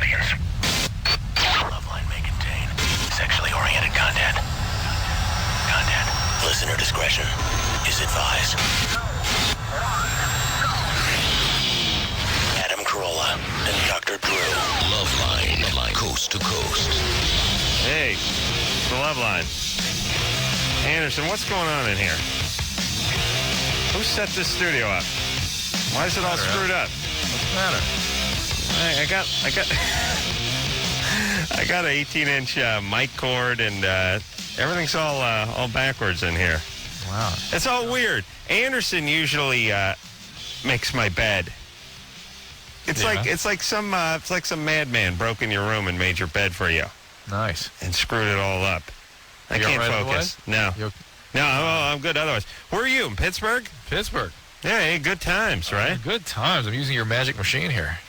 conditions. Loveline may contain sexually oriented content. Listener discretion is advised. Adam Carolla and Dr. Drew. Loveline, coast to coast. Hey, the Loveline. Anderson, what's going on in here? Who set this studio up? Why is it all screwed up? What's the matter? I got an 18-inch mic cord, and everything's all backwards in here. Wow. It's all weird. Anderson usually makes my bed. It's like some madman broke in your room and made your bed for you. Nice. And screwed it all up. I can't focus. No, I'm good otherwise. Where are you, in Pittsburgh? Pittsburgh. Yeah, hey, good times, right? Good times. I'm using your magic machine here.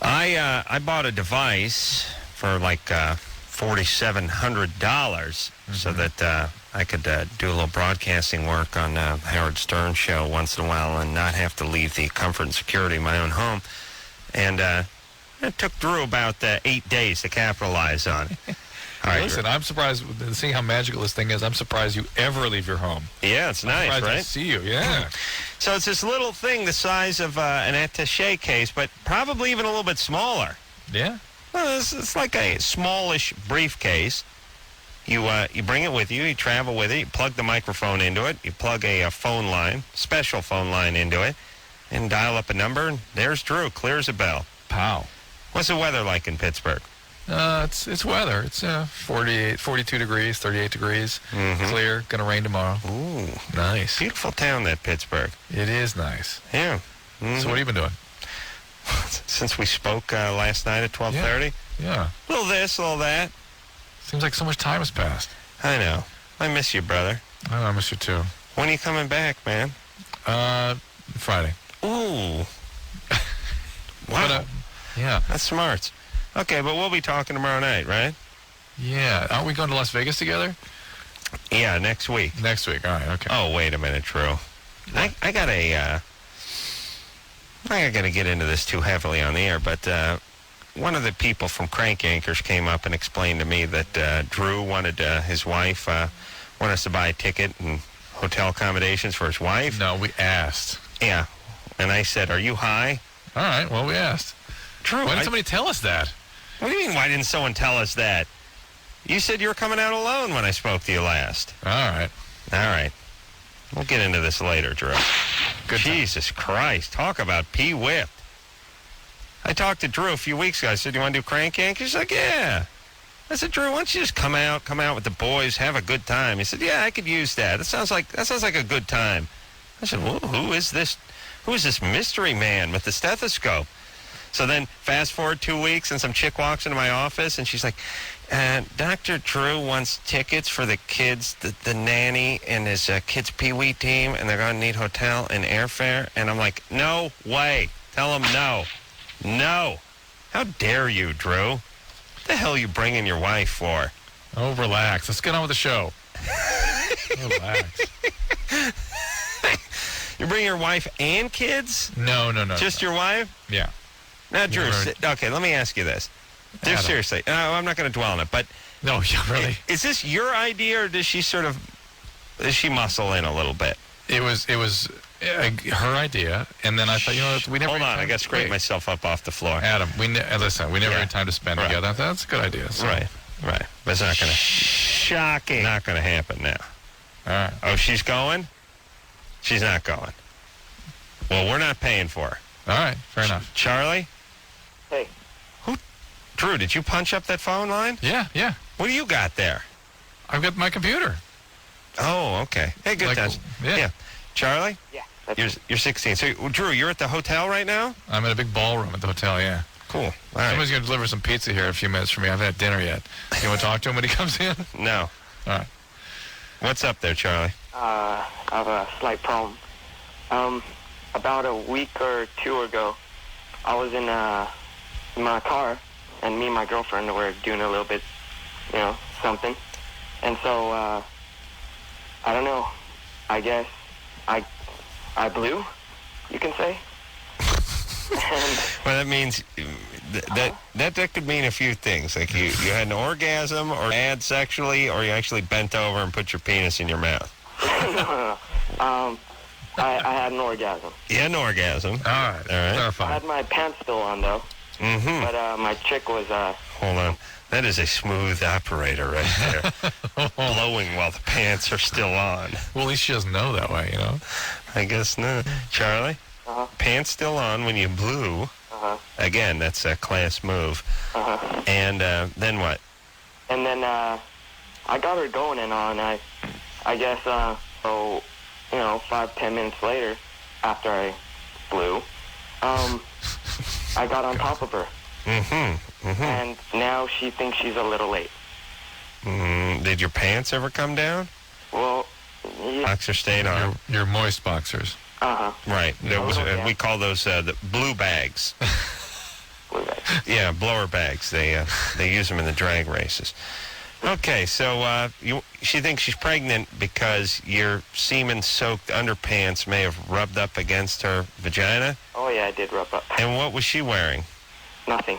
I bought a device for like $4,700 so that I could do a little broadcasting work on Howard Stern show once in a while and not have to leave the comfort and security of my own home. And it took Drew about 8 days to capitalize on it. All right, listen, I'm surprised, seeing how magical this thing is, I'm surprised you ever leave your home. Yeah, it's nice, surprised right? to see you, yeah. So it's this little thing the size of an attaché case, but probably even a little bit smaller. Yeah? Well, it's like a smallish briefcase. You bring it with you. You travel with it. You plug the microphone into it. You plug a phone line, special phone line into it, and dial up a number, and there's Drew. Clears a bell. Pow. What's the weather like in Pittsburgh? It's weather. It's 42 degrees, 38 degrees. Mm-hmm. Clear. Going to rain tomorrow. Ooh. Nice. Beautiful town, that Pittsburgh. It is nice. Yeah. Mm-hmm. So what have you been doing? Since we spoke last night at 12:30? Yeah. A little this, a little that. Seems like so much time has passed. I know. I miss you, brother. I miss you too. When are you coming back, man? Friday. Ooh. Wow. But, yeah. That's smart. Okay, but we'll be talking tomorrow night, right? Yeah. Aren't we going to Las Vegas together? Yeah, next week. Next week. All right, okay. Oh, wait a minute, Drew. I got a... I'm not going to get into this too heavily on the air, but one of the people from Crank Yankers came up and explained to me that Drew wanted his wife, wanted us to buy a ticket and hotel accommodations for his wife. No, we asked. Yeah. And I said, are you high? All right, well, we asked. Drew, Why didn't somebody tell us that? What do you mean, why didn't someone tell us that? You said you were coming out alone when I spoke to you last. All right. All right. We'll get into this later, Drew. Good Jesus Christ. Talk about P-whipped. I talked to Drew a few weeks ago. I said, you want to do Crank Yankers? He's like, yeah. I said, Drew, why don't you just come out with the boys, have a good time? He said, yeah, I could use that. That sounds like a good time. I said, well, who is this mystery man with the stethoscope? So then, fast forward 2 weeks, and some chick walks into my office, and she's like, Dr. Drew wants tickets for the kids, the nanny, and his kids' pee-wee team, and they're going to need hotel and airfare. And I'm like, no way. Tell them no. No. How dare you, Drew? What the hell are you bringing your wife for? Oh, relax. Let's get on with the show. Relax. You bring your wife and kids? No. Just your wife? Yeah. Now, Drew, okay, let me ask you this. Drew, seriously, I'm not going to dwell on it, but... No, yeah, really. Is this your idea, or does she muscle in a little bit? It was her idea, and then I thought, we never... Hold on, I got to scrape myself up off the floor. Adam, listen, we never had time to spend together. That's a good idea. So. Right. But it's not going to... Shocking. Not going to happen now. All right. Oh, she's going? She's not going. Well, we're not paying for her. All right, fair enough. Charlie? Hey. Drew, did you punch up that phone line? Yeah. What do you got there? I've got my computer. Oh, okay. Hey, good times. Yeah. Yeah. Charlie? You're 16. So, Drew, you're at the hotel right now? I'm in a big ballroom at the hotel, yeah. Cool. All right. Somebody's going to deliver some pizza here in a few minutes for me. I haven't had dinner yet. You want to talk to him when he comes in? No. All right. What's up there, Charlie? I have a slight problem. About a week or two ago, I was in my car, and me and my girlfriend were doing a little bit, something. And so, I don't know, I guess I blew, you can say. Well, that means that could mean a few things. Like you had an orgasm, or had sexually, or you actually bent over and put your penis in your mouth. No. I had an orgasm. You had an orgasm. All right. I Clarify. had my pants still on, though. Mm-hmm. But my chick was... Hold on. That is a smooth operator right there. Blowing while the pants are still on. Well, at least she doesn't know that way, you know? I guess not. Charlie? Uh-huh. Pants still on when you blew. Uh-huh. Again, that's a class move. Uh-huh. And then what? And then I got her going and on. I guess, 5-10 minutes later, after I blew, I got on top of her. Mm-hmm. Mm-hmm. And now she thinks she's a little late. Did your pants ever come down? Well, yeah. Boxer stayed on. Your moist boxers. Uh-huh. Right. There was, yeah. we call those the blue bags. Blue bag. Yeah, blower bags. They use them in the drag races. Okay, so she thinks she's pregnant because your semen-soaked underpants may have rubbed up against her vagina. Oh, yeah, I did rub up. And what was she wearing? Nothing.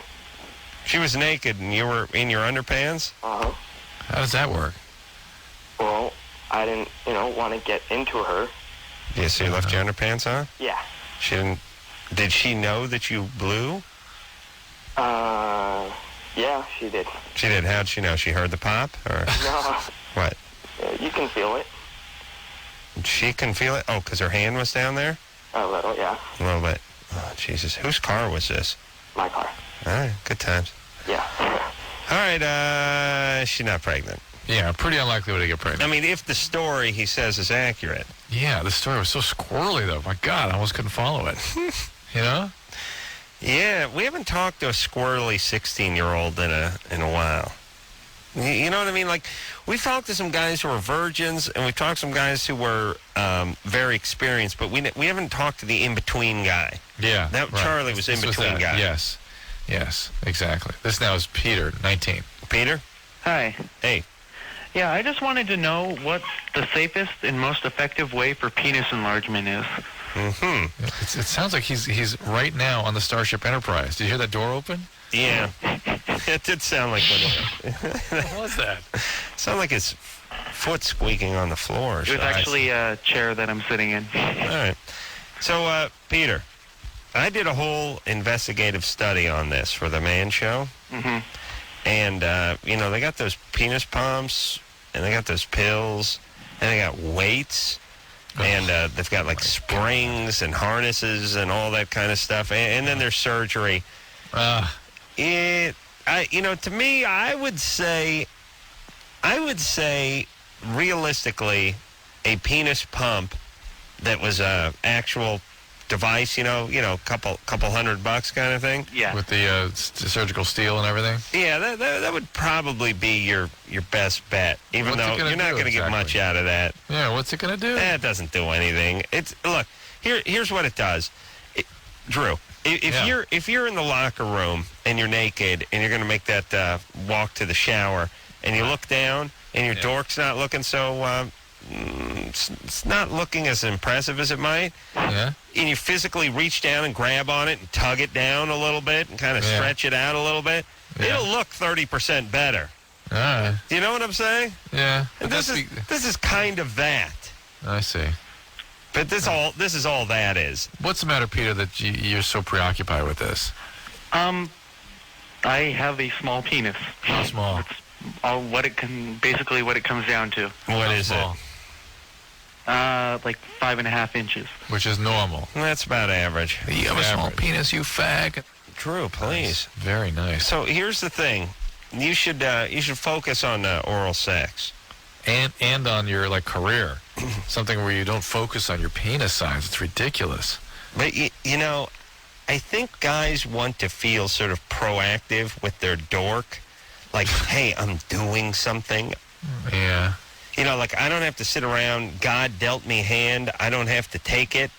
She was naked, and you were in your underpants? Uh-huh. How does that work? Well, I didn't, want to get into her. Yeah, so you left your underpants on? Yeah. She didn't... Did she know that you blew? Yeah, she did. She did. How'd she know? She heard the pop? Or No, what? you can feel it. She can feel it? Oh, because her hand was down there? A little, yeah. A little bit. Oh, Jesus. Whose car was this? My car. All right, good times. Yeah. All right, she's not pregnant. Yeah, pretty unlikely to get pregnant. I mean, if the story he says is accurate. Yeah, the story was so squirrely, though. My God, I almost couldn't follow it. You know? Yeah, we haven't talked to a squirrely 16-year-old in a while. You know what I mean? Like, we've talked to some guys who are virgins, and we've talked to some guys who were very experienced, but we haven't talked to the in-between guy. Yeah. That right. Charlie was in-between guy. Yes, exactly. This now is Peter, 19. Peter? Hi. Hey. Yeah, I just wanted to know what the safest and most effective way for penis enlargement is. Mm-hmm. It sounds like he's right now on the Starship Enterprise. Did you hear that door open? Yeah. It did sound like when What was that? sounded like his foot squeaking on the floor. It was actually a chair that I'm sitting in. All right. So, Peter, I did a whole investigative study on this for the Man Show. Mm-hmm. And, they got those penis pumps, and they got those pills, and they got weights, and they've got, like, springs and harnesses and all that kind of stuff. And then there's surgery. To me, I would say, realistically, a penis pump that was a actual device, couple $100 kind of thing. Yeah. With the surgical steel and everything? Yeah, that would probably be your best bet, even What's it though gonna you're not do going to get exactly? much out of that. Yeah, what's it going to do? It doesn't do anything. Look, here's what it does. Drew, if you're in the locker room and you're naked and you're going to make that walk to the shower and you look down and your dork's not looking so it's not looking as impressive as it might. Yeah. And you physically reach down and grab on it and tug it down a little bit and kind of stretch it out a little bit, it'll look 30% better. All right. Do you know what I'm saying? Yeah. And this is kind of that. I see. But this is all that is. What's the matter, Peter, that you're so preoccupied with this? I have a small penis. How small? Basically what it comes down to. What is it? Like 5.5 inches. Which is normal. That's about average. You have a small penis, you fag. Drew, please. Nice. Very nice. So here's the thing. You should focus on oral sex. And on your career. Something where you don't focus on your penis size. It's ridiculous. But I think guys want to feel sort of proactive with their dork. Like, hey, I'm doing something. Yeah. I don't have to sit around. God dealt me a hand. I don't have to take it.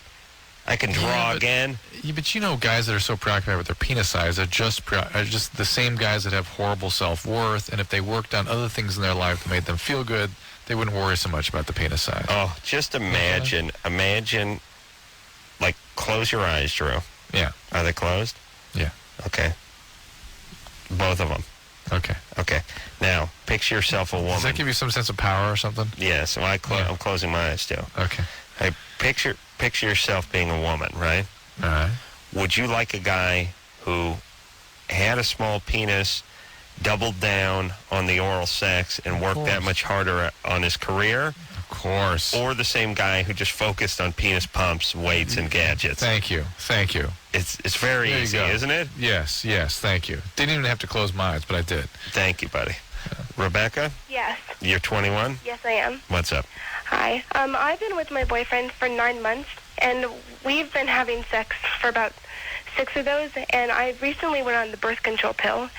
I can draw again. Yeah, but guys that are so preoccupied with their penis size are just the same guys that have horrible self-worth. And if they worked on other things in their life that made them feel good, they wouldn't worry so much about the penis size. Oh, just imagine, close your eyes, Drew. Yeah. Are they closed? Yeah. Okay. Both of them. Okay. Okay. Now, picture yourself a woman. Does that give you some sense of power or something? Yes. Well, I'm closing my eyes, too. Okay. Hey, picture yourself being a woman, right? All right. Would you like a guy who had a small penis, doubled down on the oral sex, and worked that much harder on his career? Of course. Or the same guy who just focused on penis pumps, weights, and gadgets? Thank you. It's very easy, isn't it? Yes, thank you. Didn't even have to close my eyes, but I did. Thank you, buddy. Rebecca? Yes. You're 21? Yes, I am. What's up? Hi. I've been with my boyfriend for 9 months, and we've been having sex for about 6 of those, and I recently went on the birth control pill.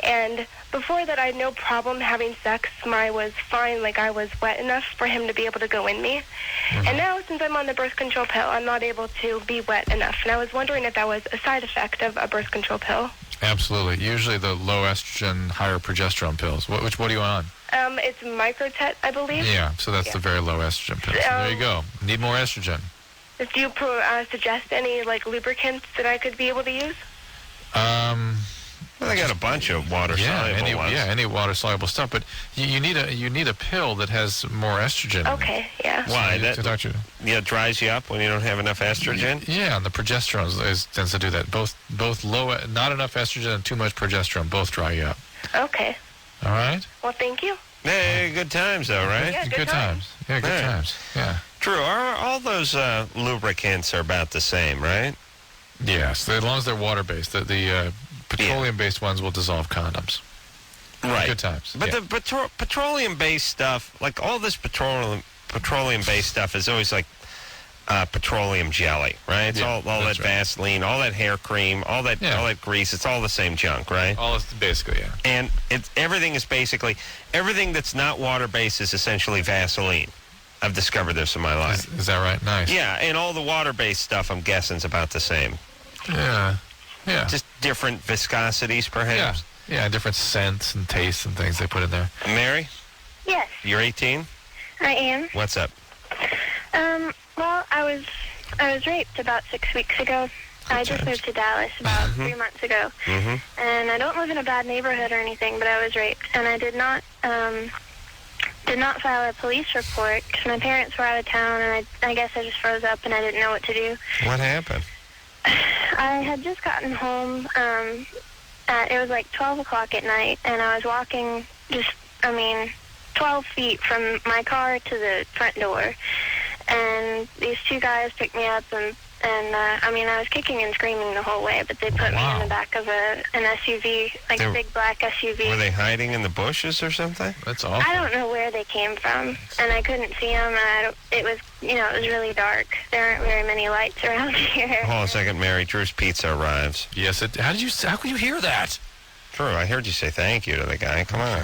And before that, I had no problem having sex. I was fine, like I was wet enough for him to be able to go in me. Mm-hmm. And now, since I'm on the birth control pill, I'm not able to be wet enough. And I was wondering if that was a side effect of a birth control pill. Absolutely. Usually the low estrogen, higher progesterone pills. What are you on? It's Microtet, I believe. Yeah, so that's the very low estrogen pills. So there you go. Need more estrogen. Do you suggest any lubricants that I could be able to use? Well, they got a bunch of water-soluble ones. Any water-soluble stuff. But you need a pill that has more estrogen in it. Okay, yeah. Why? That dries you up when you don't have enough estrogen? Yeah, and the progesterone tends to do that. Both low, not enough estrogen and too much progesterone both dry you up. Okay. All right? Well, thank you. Hey, good times, though, right? Yeah, good times. Yeah, good times. Yeah. Drew, all those lubricants are about the same, right? Yes, as long as they're water-based. The petroleum-based ones will dissolve condoms. Right. Good times. But the petroleum-based stuff, like all this petroleum-based stuff is always like petroleum jelly, right? It's all that Vaseline, all that hair cream, all that grease. It's all the same junk, right? All is basically, yeah. And everything that's not water-based is essentially Vaseline. I've discovered this in my life. Is that right? Nice. Yeah, and all the water-based stuff, I'm guessing, is about the same. Yeah. Just different viscosities, perhaps? Yeah, different scents and tastes and things they put in there. Mary? Yes. You're 18? I am. What's up? Well, I was raped about 6 weeks ago. I just moved to Dallas about 3 months ago. Mm-hmm. And I don't live in a bad neighborhood or anything, but I was raped. And I did not file a police report because my parents were out of town, and I guess I just froze up and I didn't know what to do. What happened? I had just gotten home. It was like 12 o'clock at night, and I was walking 12 feet from my car to the front door. And these two guys picked me up, and I was kicking and screaming the whole way, but they put me in the back of an SUV, a big black SUV. Were they hiding in the bushes or something? That's awful. I don't know where they came from, and I couldn't see them, and it was really dark. There aren't very many lights around here. Hold on a second, Mary. Drew's pizza arrives. Yes, how could you hear that? Drew, I heard you say thank you to the guy. Come on.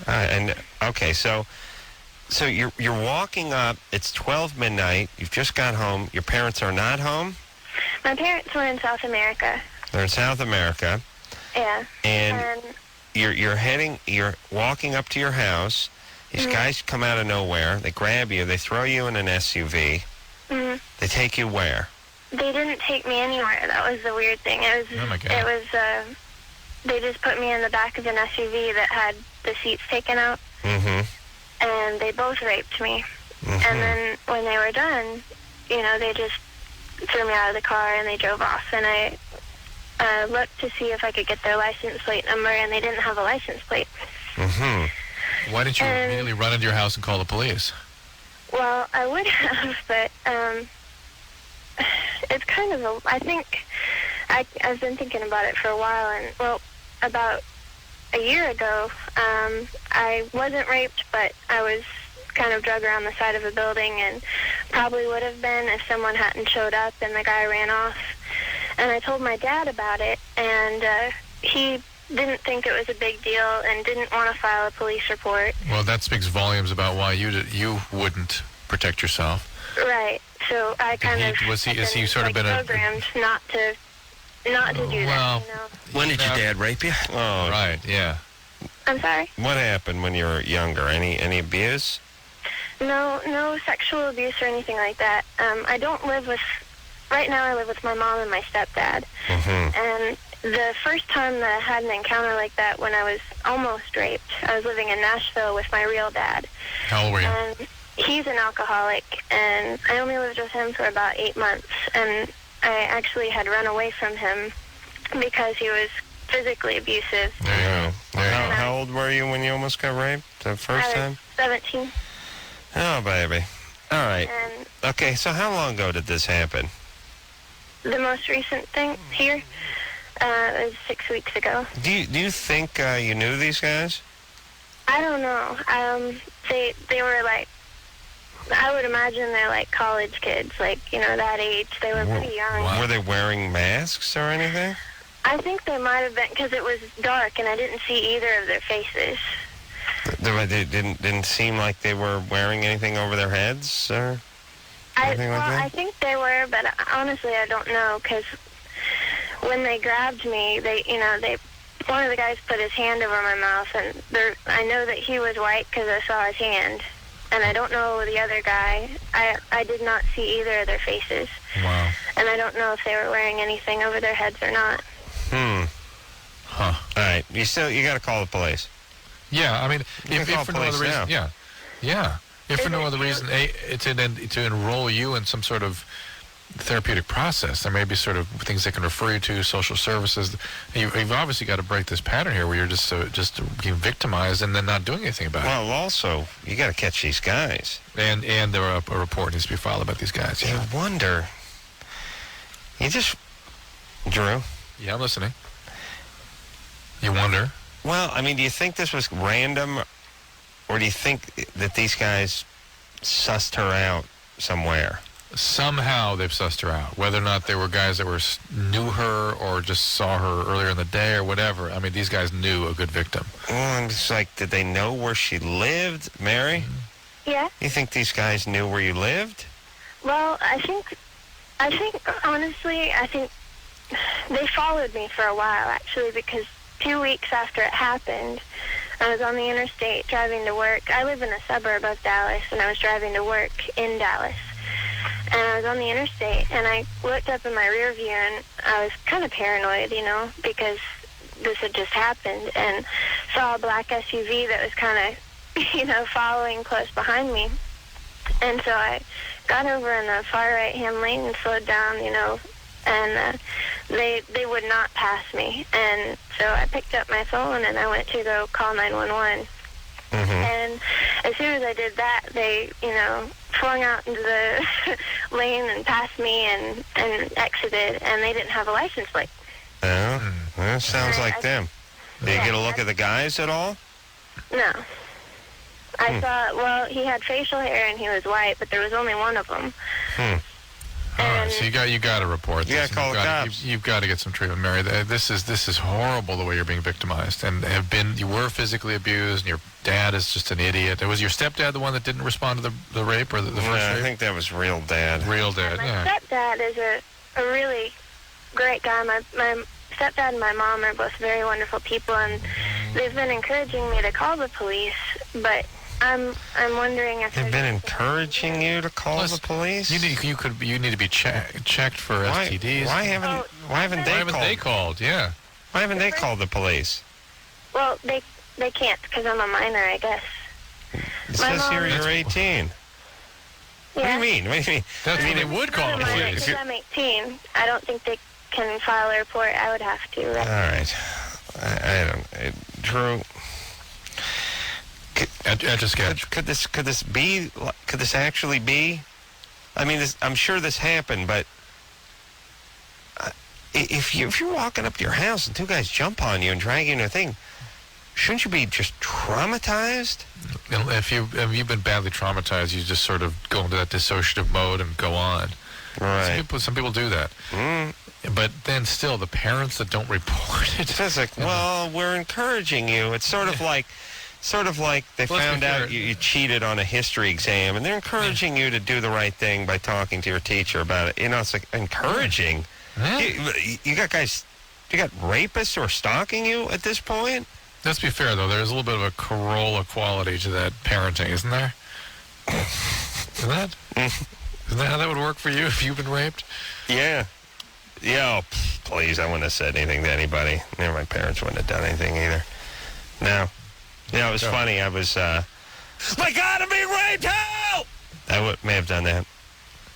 All right. Okay, so you're walking up. It's 12 midnight. You've just got home. Your parents are not home? My parents were in South America. They're in South America. Yeah. And you're walking up to your house. These guys come out of nowhere. They grab you. They throw you in an SUV. Mm-hmm. They take you where? They didn't take me anywhere. That was the weird thing. Oh my God. They just put me in the back of an SUV that had the seats taken out. Mm-hmm. And they both raped me. Mm-hmm. And then when they were done, they just threw me out of the car and they drove off. And I looked to see if I could get their license plate number, and they didn't have a license plate. Mm-hmm. Why didn't you immediately run into your house and call the police? Well, I would have, but it's kind of I think I've been thinking about it for a while, and about a year ago, I wasn't raped, but I was kind of drug around the side of a building, and probably would have been if someone hadn't showed up and the guy ran off. And I told my dad about it, and he didn't think it was a big deal and didn't want to file a police report. Well, that speaks volumes about why you wouldn't protect yourself. Right. So I kind of is he sort of been programmed not to do that. When did your dad rape you? Oh, right. Yeah. I'm sorry? What happened when you were younger? Any abuse? No sexual abuse or anything like that. I don't live with... Right now I live with my mom and my stepdad. Mm-hmm. And the first time that I had an encounter like that when I was almost raped, I was living in Nashville with my real dad. How old were you? And he's an alcoholic, and I only lived with him for about 8 months, and I actually had run away from him because he was physically abusive. Yeah. How old were you when you almost got raped the first I time? was 17. Oh, baby. All right. And Okay, so how long ago did this happen? the most recent thing here was 6 weeks ago. Do you think you knew these guys? I don't know. They were like, I would imagine they're like college kids, like, you know, that age. They were pretty young. Wow. Were they wearing masks or anything? I think they might have been, because it was dark and I didn't see either of their faces. They didn't seem like they were wearing anything over their heads or anything like that? I think they were, but honestly I don't know, because when they grabbed me, one of the guys put his hand over my mouth, and I know that he was white because I saw his hand, and I don't know the other guy. I did not see either of their faces. Wow. And I don't know if they were wearing anything over their heads or not. Huh. All right. You got to call the police. Yeah, I mean, You if can call for no police other reason, now. yeah. If for no other reason, to enroll you in some sort of therapeutic process, there may be sort of things they can refer you to, social services. You've obviously got to break this pattern here, where you're just being victimized and then not doing anything about it. Well, also, you got to catch these guys. And there a report needs to be filed about these guys. You Yeah. wonder. Drew. Yeah, I'm listening. You wonder. Well, I mean, do you think this was random, or do you think that these guys sussed her out somewhere? Somehow they've sussed her out. Whether or not they were guys that knew her or just saw her earlier in the day or whatever. I mean, these guys knew a good victim. Well, it's like, did they know where she lived, Mary? Yeah? You think these guys knew where you lived? Well, I think, honestly, they followed me for a while, actually, because 2 weeks after it happened, I was on the interstate driving to work. I live in a suburb of Dallas, and I was driving to work in Dallas. And I was on the interstate, and I looked up in my rear view, and I was kind of paranoid, you know, because this had just happened, and saw a black SUV that was kind of, you know, following close behind me. And so I got over in the far right-hand lane and slowed down, you know, and they would not pass me. And so I picked up my phone, and I went to go call 911. Mm-hmm. And as soon as I did that, they, you know, flung out into the lane and passed me and exited, and they didn't have a license plate. Oh, that sounds like them. Did you Yeah, get a look at the guys at all? No. I saw, well, he had facial hair and he was white, but there was only one of them. All right, And so you got to report You this. gotta call the cops. You've got to get some treatment, Mary. This is horrible the way you're being victimized, and you were physically abused, and your dad is just an idiot. Was your stepdad the one that didn't respond to the rape or the first Yeah, I rape? think that was real dad. Real dad, my yeah. stepdad is a really great guy. My stepdad and my mom are both very wonderful people, and they've been encouraging me to call the police, but I'm wondering if They've there's been anything- encouraging you to call Plus, the police? You need to be checked for Why- STDs. Why haven't Oh, Why haven't Why they haven't called? they called? Yeah. Why haven't they called the police? Well, they can't because I'm a minor, I guess. It My says mom- here you're 18. What do Yeah. you mean? What do you mean? That's I when mean, they would call I'm the a minor police. because I'm 18. I don't think they can file a report. I would have to. All right. I don't. Drew. Etch a sketch. Could this actually be? I mean, I'm sure this happened, but if you're walking up to your house and two guys jump on you and drag you into a thing, shouldn't you be just traumatized? If you've been badly traumatized, you just sort of go into that dissociative mode and go on. Right. Some people do that. But then still, the parents that don't report it. It's like, well, we're encouraging you. It's sort of like they Let's found be out fair. you cheated on a history exam, and they're encouraging you to do the right thing by talking to your teacher about it. You know, it's like encouraging. Yeah. You got guys, you got rapists who are stalking you at this point? Let's be fair, though. There's a little bit of a Carolla quality to that parenting, isn't there? Isn't that how that would work for you if you've been raped? Yeah. Yeah. please, I wouldn't have said anything to anybody. My parents wouldn't have done anything either. No. It was funny. I was, my God, I'm being raped, help! I may have done that.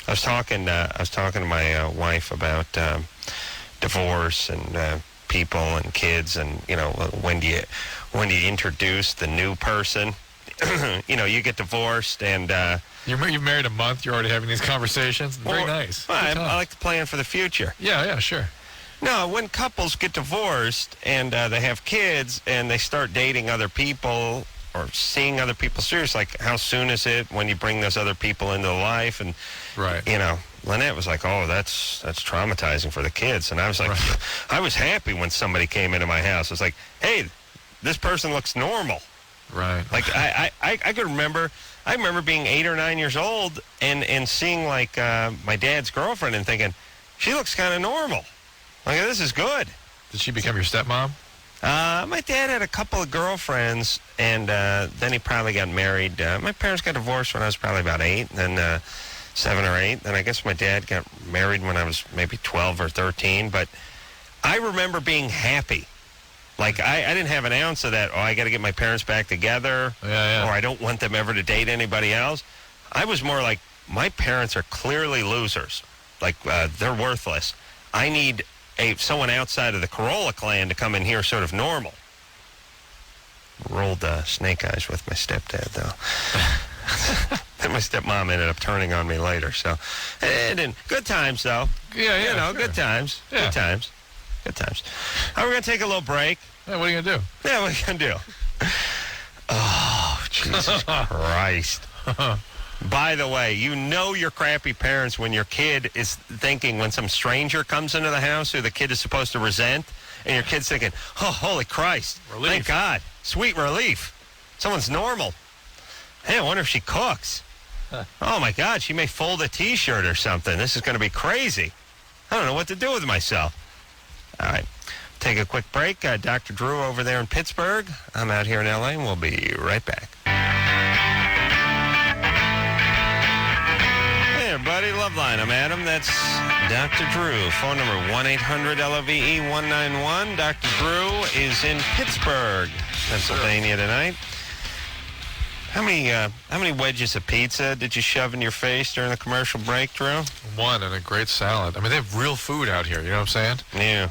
I was talking to my wife about divorce and people and kids, and when do you introduce the new person? You get divorced and you've married a month. You're already having these conversations. Very nice. Well, I like to plan for the future. Yeah, sure. No, when couples get divorced and they have kids and they start dating other people or seeing other people, seriously, like how soon is it when you bring those other people into life? And right. Lynette was like, "Oh, that's traumatizing for the kids," and I was like, right. I was happy when somebody came into my house. I was like, "Hey, this person looks normal." Right. Like I could remember. I remember being 8 or 9 years old and seeing like my dad's girlfriend and thinking, she looks kind of normal. Like, this is good. Did she become your stepmom? My dad had a couple of girlfriends, and then he probably got married. My parents got divorced when I was probably about 8, and then 7 or 8. Then I guess my dad got married when I was maybe 12 or 13. But I remember being happy. Like, I didn't have an ounce of that, I got to get my parents back together, or I don't want them ever to date anybody else. I was more like, my parents are clearly losers. Like, they're worthless. I need someone outside of the Carolla clan to come in here sort of normal. Rolled snake eyes with my stepdad, though. Then my stepmom ended up turning on me later. So, and good times, though. Yeah, sure. Good times. Yeah. Good times. Good times. All right, we're going to take a little break. Yeah, what are you going to do? Yeah, what are you going to do? Oh, Jesus Christ. By the way, your crappy parents when your kid is thinking, when some stranger comes into the house who the kid is supposed to resent, and your kid's thinking, oh, holy Christ. Relief. Thank God. Sweet relief. Someone's normal. Hey, I wonder if she cooks. Oh, my God, she may fold a T-shirt or something. This is going to be crazy. I don't know what to do with myself. All right. Take a quick break. Dr. Drew over there in Pittsburgh. I'm out here in L.A., and we'll be right back. Hey, everybody. Loveline. I'm Adam. That's Dr. Drew. Phone number 1-800-LOVE-191. Dr. Drew is in Pittsburgh, Pennsylvania tonight. How many wedges of pizza did you shove in your face during the commercial break, Drew? One, and a great salad. I mean, they have real food out here. You know what I'm saying? Yeah.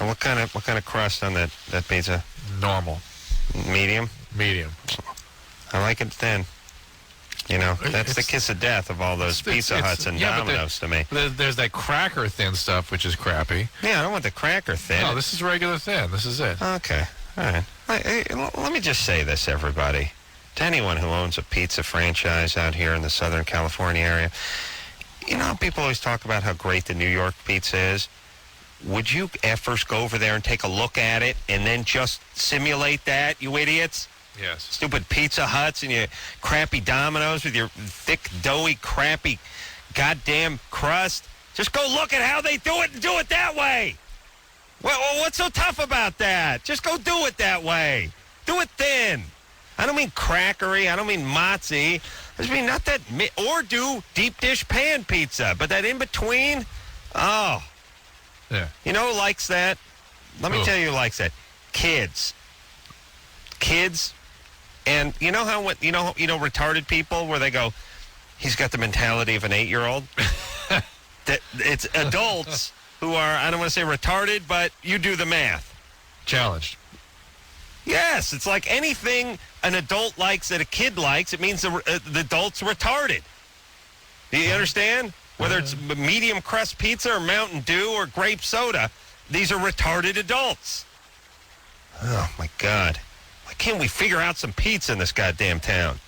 And what kind of crust on that pizza? Normal. Medium? Medium. I like it thin. That's the kiss of death of all those Pizza Huts and Domino's to me. There's that cracker thin stuff, which is crappy. Yeah, I don't want the cracker thin. No, this is regular thin. This is it. Okay. All right. Let me just say this, everybody. To anyone who owns a pizza franchise out here in the Southern California area, people always talk about how great the New York pizza is. Would you first go over there and take a look at it and then just simulate that, you idiots? Yes. Stupid Pizza Huts and your crappy Domino's with your thick, doughy, crappy goddamn crust. Just go look at how they do it and do it that way. Well, what's so tough about that? Just go do it that way. Do it thin. I don't mean crackery. I don't mean mozzie. I just mean not that, or do deep dish pan pizza. But that in between, oh. Yeah. You know who likes that? Let me tell you who likes that. Kids. And you know how retarded people where they go, he's got the mentality of an 8-year-old? That it's adults who are, I don't want to say retarded, but you do the math. Challenged. Yes, it's like anything an adult likes that a kid likes, it means the adult's retarded. Do you understand? Whether it's medium crust pizza or Mountain Dew or grape soda, these are retarded adults. Oh, my God. Why can't we figure out some pizza in this goddamn town?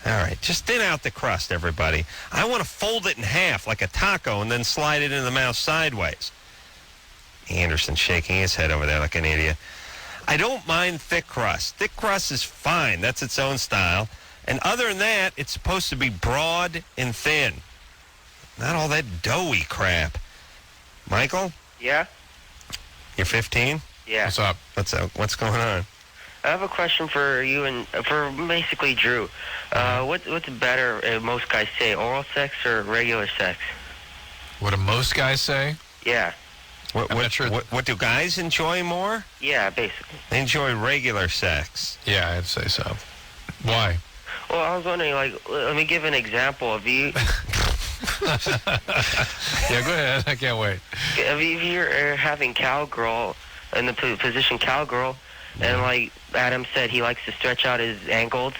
All right, just thin out the crust, everybody. I want to fold it in half like a taco and then slide it into the mouth sideways. Anderson shaking his head over there like an idiot. I don't mind thick crust. Thick crust is fine. That's its own style. And other than that, it's supposed to be broad and thin. Not all that doughy crap. Michael? Yeah? You're 15? Yeah. What's up? What's going on? I have a question for you and for basically Drew. What's better, most guys say, oral sex or regular sex? What do most guys say? Yeah. What, I'm not sure. what do guys enjoy more? Yeah, basically. They enjoy regular sex. Yeah, I'd say so. Why? Well, I was wondering, like, let me give an example. If you, Yeah, go ahead. I can't wait. if you're having cowgirl in the position cowgirl, and like Adam said, he likes to stretch out his ankles.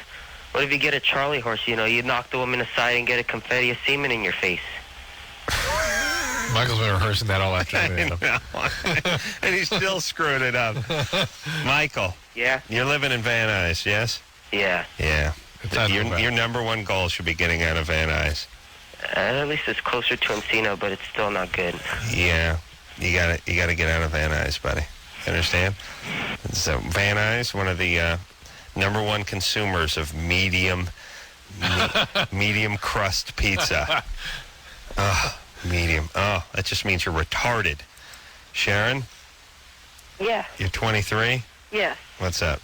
What if you get a Charlie horse? You knock the woman aside and get a confetti of semen in your face. Michael's been rehearsing that all afternoon. And he's still screwing it up. Michael. Yeah? You're living in Van Nuys, yes? Yeah. Yeah. It's not Your, too bad. your number one goal should be getting out of Van Nuys. At least it's closer to Encino, but it's still not good. Yeah. You gotta get out of Van Nuys, buddy. Understand? So Van Nuys, one of the number one consumers of medium crust pizza. Medium. Oh, that just means you're retarded. Sharon, Yeah. you're 23? Yes. What's up?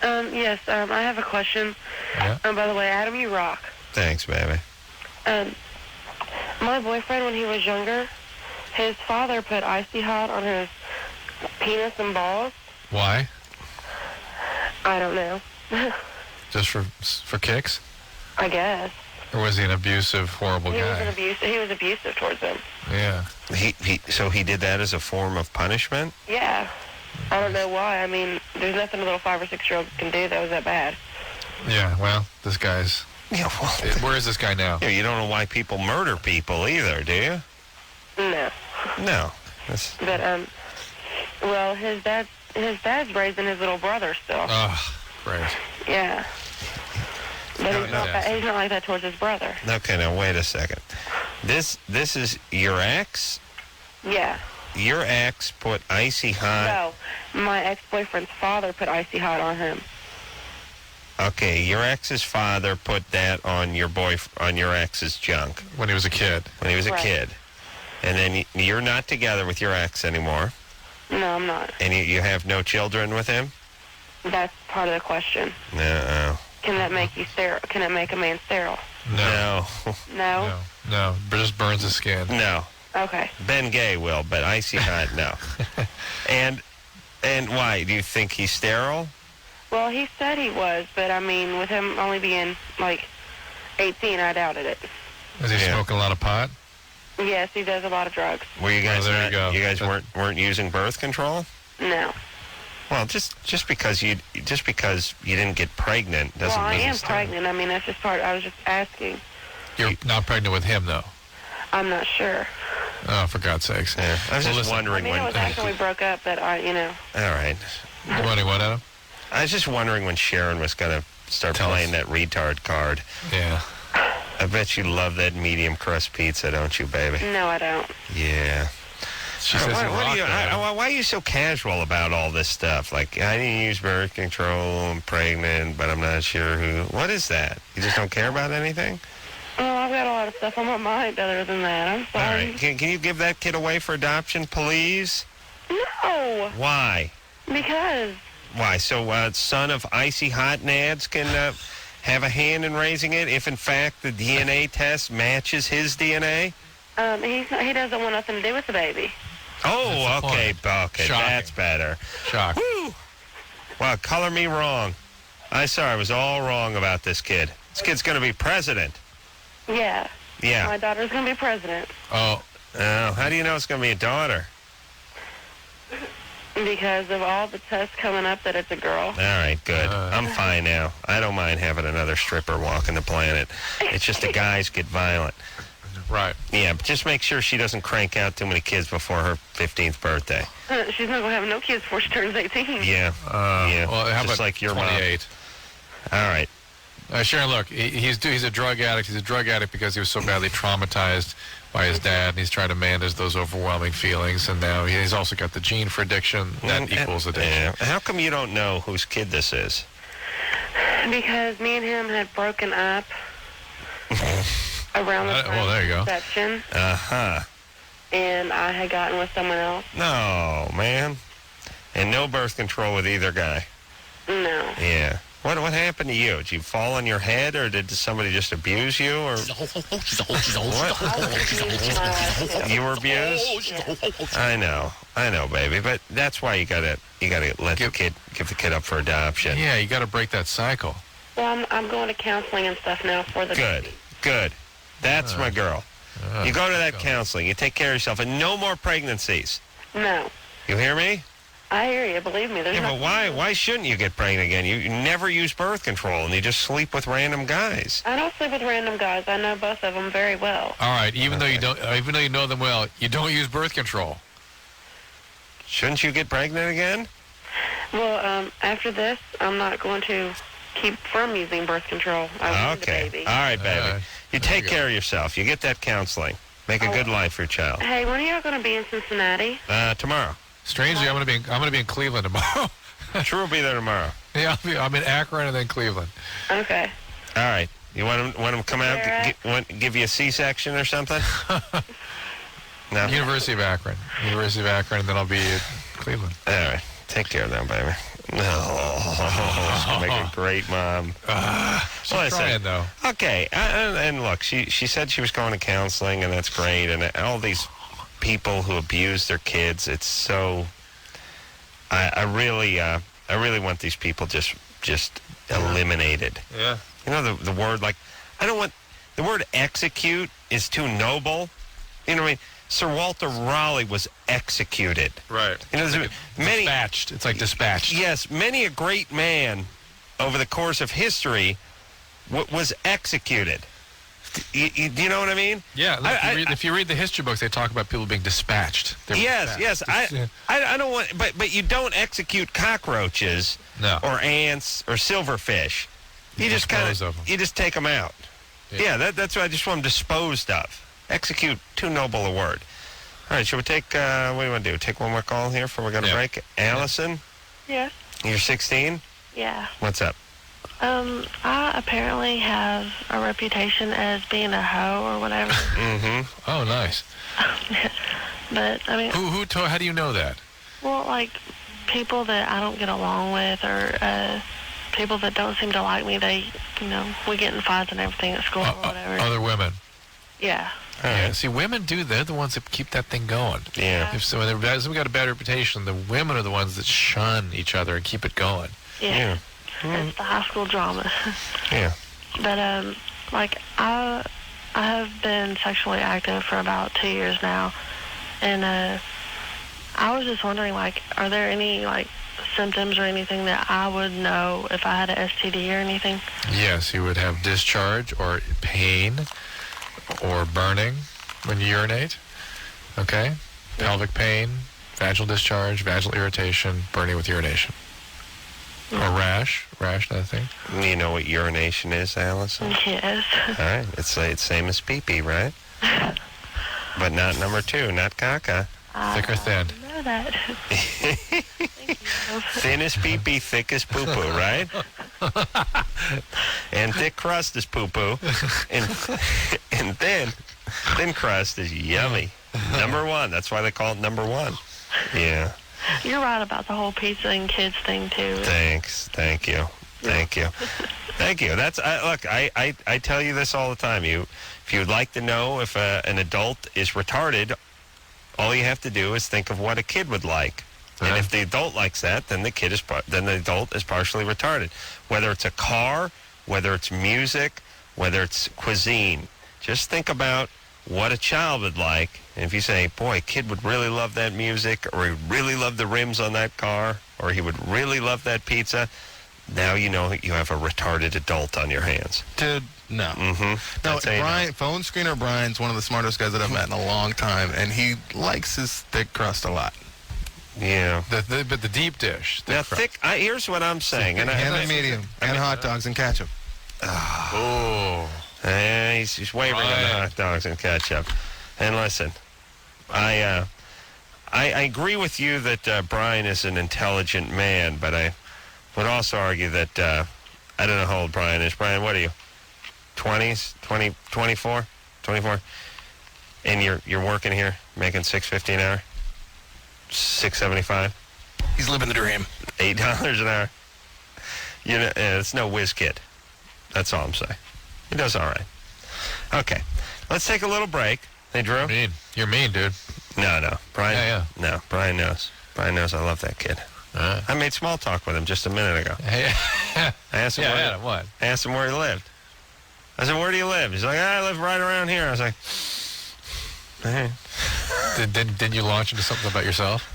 Yes. I have a question. Yeah. By the way, Adam, you rock. Thanks, baby. My boyfriend, when he was younger, his father put icy hot on his penis and balls. Why? I don't know. Just for kicks? I guess. Or was he an abusive, horrible He was guy? He was abusive towards him. Yeah. So he did that as a form of punishment? Yeah. I don't know why. I mean, there's nothing a little 5 or 6 year old can do that was that bad. Yeah, well, this guy's... Yeah, well, Where is this guy now? yeah, you don't know why people murder people either, do you? No. No. That's, But well, his dad's raising his little brother still. Oh, great. Yeah. But No, he's not no. he's not like that towards his brother. okay, now wait a second. This is your ex? Yeah. Your ex put icy hot... No, my ex-boyfriend's father put icy hot on him. Okay, your ex's father put that on your on your ex's junk When he was a kid. when he was a Right. kid. And then you're not together with your ex anymore, No, I'm not. and you have no children with him? That's part of the question. No. Can that make you sterile? Can it make a man sterile? No. No? No. Just burns his skin. No. Okay. Ben Gay will, but icy hot, no. And why? Do you think he's sterile? Well, he said he was, but I mean, with him only being like 18, I doubted it. Is he Yeah. smoking a lot of pot? Yes, he does a lot of drugs. Were you guys there you not, go. you guys weren't using birth control? No. Well, just because you didn't get pregnant doesn't Well, I mean am it's sterile. pregnant. I mean, that's just part. I was just asking. You're not pregnant with him, though. I'm not sure. Oh, for God's sakes. Yeah. I was Well, just listen. I wondering mean, it was when. after we broke up that All right. You want what, Adam? I was just wondering when Sharon was going to start Tell playing us. that retard card. Yeah. I bet you love that medium crust pizza, don't you, baby? No, I don't. Yeah. She says why, you what rock do you, that. why are you so casual about all this stuff? Like, I didn't use birth control, I'm pregnant, but I'm not sure who. What is that? You just don't care about anything? Well, I've got a lot of stuff on my mind other than that. I'm All sorry. right. Can you give that kid away for adoption, please? No, Why? because Why? So, son of icy hot nads can have a hand in raising it if, in fact, the DNA test matches his DNA? he doesn't want nothing to do with the baby. Oh, That's the okay, point. okay, Shocking. that's better. Shock. Woo! Wow, color me wrong. I was all wrong about this kid. This kid's going to be president. Yeah. Yeah. My daughter's going to be president Oh, Oh, how do you know it's going to be a daughter? because of all the tests coming up that it's a girl. All right, good. I'm fine now. I don't mind having another stripper walking the planet. It's just the guys get violent. right. Yeah, but just make sure she doesn't crank out too many kids before her 15th birthday. She's not going to have no kids before she turns 18. Yeah. Yeah. Well, how just about like your 28? mom. All right. Sharon, look, he's a drug addict. He's a drug addict because he was so badly traumatized by his dad, and he's trying to manage those overwhelming feelings. And now he's also got the gene for addiction. That equals addiction. Yeah. How come you don't know whose kid this is? Because me and him had broken up around the time well, there you go. of conception, Uh-huh. and I had gotten with someone else. No, man. And no birth control with either guy. No. Yeah. What happened to you? Did you fall on your head, or did somebody just abuse you, or what? You were abused? I know, baby. But that's why you gotta let the kid give the kid up for adoption. Yeah, you got to break that cycle. Well, I'm going to counseling and stuff now for the baby. Good. That's my girl. You go to that counseling. You take care of yourself, and no more pregnancies. No. You hear me? I hear you. Believe me. There's But why shouldn't you get pregnant again? You never use birth control, and you just sleep with random guys. I don't sleep with random guys. I know both of them very well. All right, even though you know them well, you don't use birth control. Shouldn't you get pregnant again? Well, after this, I'm not going to keep from using birth control. I want the baby. All right, baby. You take care of yourself. You get that counseling. Make a good life for your child. Hey, when are y'all going to be in Cincinnati? Tomorrow. Strangely, I'm going to be in Cleveland tomorrow. Drew will be there tomorrow. Yeah, I'm in Akron and then Cleveland. Okay. All right. You want him to come out, give you a C-section or something? No. University of Akron, and then I'll be in Cleveland. All right. Take care now, baby. Oh, make a great mom. She's trying, though. Okay. And look, she said she was going to counseling, and that's great. And all these people who abuse their kids, it's so... I really want these people just eliminated. Yeah. You know, the word, like, I don't want... The word execute is too noble. You know what I mean? Sir Walter Raleigh was executed. Right. You know, dispatched. It's like dispatched. Yes, many a great man over the course of history was executed. Do you know what I mean? Yeah. Look, if you read the history books, they talk about people being dispatched. Yes. I don't want, but you don't execute cockroaches or ants or silverfish. You just take them out. Yeah, that's what I just want them disposed of. Execute, too noble a word. All right, should we take, what do you want to do? Take one more call here before we go to break? Allison? Yes. You're 16? Yeah. What's up? I apparently have a reputation as being a hoe or whatever. Mm-hmm. Oh, nice. But, I mean... How do you know that? Well, like, people that I don't get along with or people that don't seem to like me, we get in fights and everything at school or whatever. Other women? Yeah. Yeah, see, women they're the ones that keep that thing going. Yeah. If someone got a bad reputation, the women are the ones that shun each other and keep it going. Yeah. It's the high school drama. Yeah. But, I have been sexually active for about 2 years now. And, I was just wondering, are there any, symptoms or anything that I would know if I had an STD or anything? Yes, you would have discharge or pain or burning when you urinate. Okay? Pelvic pain, vaginal discharge, vaginal irritation, burning with urination. Or rash, another thing. You know what urination is, Allison? Yes. All right. It's same as pee-pee, right? But not number 2, not caca. Thick or thin? I know that. Thank you. Thin as pee-pee, thick as poo-poo, right? And thick crust is poo-poo. And thin crust is yummy. Number 1. That's why they call it number 1. Yeah. You're right about the whole pizza and kids thing, too. Thanks. Thank you. Thank you. That's look, I tell you this all the time. If you'd like to know if an adult is retarded, all you have to do is think of what a kid would like. And if the adult likes that, then the adult is partially retarded. Whether it's a car, whether it's music, whether it's cuisine. Just think about what a child would like. And if you say, boy, a kid would really love that music, or he'd really love the rims on that car, or he would really love that pizza, now you know you have a retarded adult on your hands. Dude, no. Mm-hmm. No, phone screener Brian's one of the smartest guys that I've met in a long time, and he likes his thick crust a lot. Yeah. But the deep dish. Now, here's what I'm saying. And medium, and hot dogs and ketchup. Oh. He's wavering on the hot dogs and ketchup. And listen, I agree with you that Brian is an intelligent man, but I would also argue that I don't know how old Brian is. Brian, what are you? 20s? 24? 24? And you're working here, making $6.50 an hour? $6.75? He's living the dream. $8 an hour. You know, it's no whiz kid. That's all I'm saying. He does all right. Okay, let's take a little break. Hey, Drew? Mean. You're mean, dude. No. Brian? Yeah. No, Brian knows. Brian knows I love that kid. I made small talk with him just a minute ago. Hey. I asked him what? I asked him where he lived. I said, where do you live? He's like, I live right around here. I was like, hey. Did you launch into something about yourself?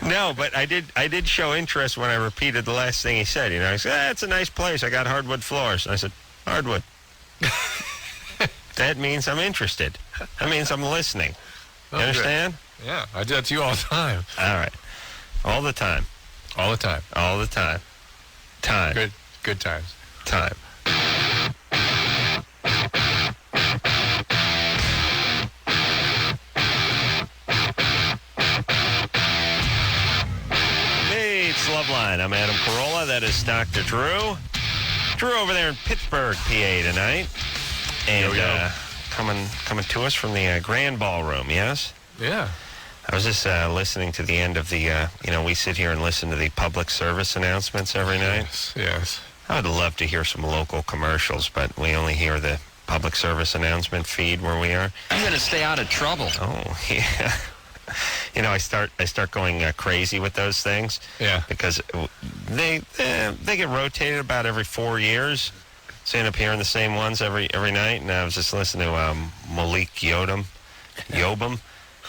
No, but I did show interest when I repeated the last thing he said. You know, he said, it's a nice place. I got hardwood floors. And I said, hardwood. That means I'm interested. That means I'm listening. You understand? Good. Yeah, I do that to you all the time. All right. All the time. All the time. All the time. Time. Good times. Time. Hey, it's Loveline. I'm Adam Carolla. That is Dr. Drew. Drew over there in Pittsburgh, PA tonight. And coming to us from the Grand Ballroom, yes? Yeah. I was just listening to the end of the, we sit here and listen to the public service announcements every night. Yes. I would love to hear some local commercials, but we only hear the public service announcement feed where we are. I'm going to stay out of trouble. Oh, yeah. You know, I start going crazy with those things. Yeah. Because they get rotated about every 4 years. So I end up hearing the same ones every night. And I was just listening to Malik Yobam,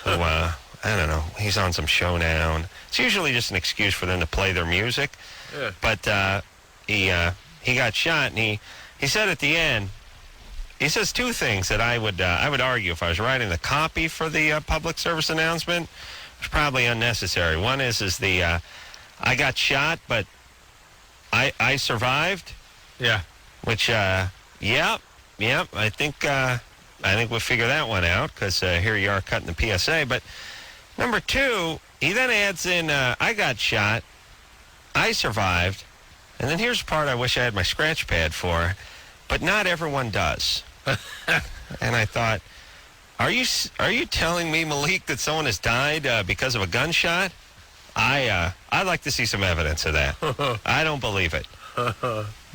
who, I don't know, he's on some show now. And it's usually just an excuse for them to play their music. Yeah. But he got shot, and he said at the end, he says two things that I would argue if I was writing the copy for the public service announcement, was probably unnecessary. One is the I got shot, but I survived. Yeah. Which I think we'll figure that one out, because here you are cutting the PSA. But number two, he then adds in I got shot, I survived, and then here's the part I wish I had my scratch pad for, but not everyone does. And I thought, are you telling me, Malik, that someone has died because of a gunshot? I'd like to see some evidence of that. I don't believe it.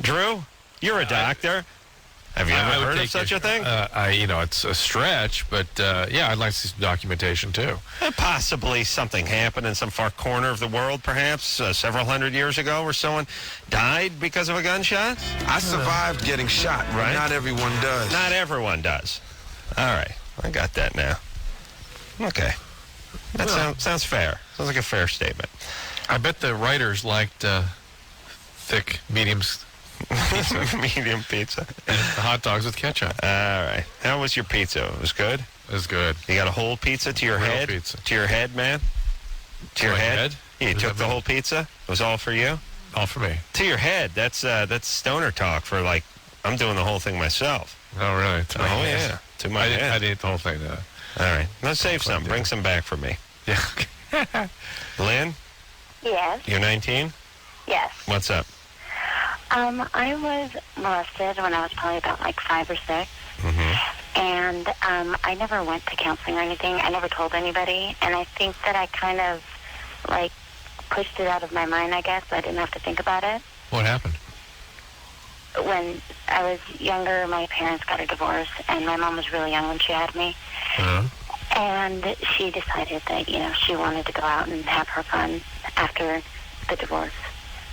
Drew, you're a doctor. Have you ever heard of such a thing? It's a stretch, but I'd like to see some documentation too. Possibly something happened in some far corner of the world, perhaps several hundred years ago, where someone died because of a gunshot. I survived getting shot, right? Not everyone does. Not everyone does. All right, I got that now. Okay, that sounds fair. Sounds like a fair statement. I bet the writers liked thick, mediums. Pizza. Medium pizza. And the hot dogs with ketchup. All right. How was your pizza? It was good? It was good. You got a whole pizza to your head? Pizza. To your head, man? To your head? Yeah, you took the whole pizza? It was all for you? All for me. To your head. That's stoner talk for, like, I'm doing the whole thing myself. Oh, really? To my head. Yeah. To my head. I didn't eat the whole thing, though. All right. Let's save some. Bring some back for me. Yeah. Lynn? Yes. You're 19? Yes. What's up? I was molested when I was probably about 5 or 6. Mm-hmm. And I never went to counseling or anything. I never told anybody. And I think that I kind of, pushed it out of my mind, I guess. I didn't have to think about it. What happened? When I was younger, my parents got a divorce, and my mom was really young when she had me. Uh-huh. And she decided that, she wanted to go out and have her fun after the divorce.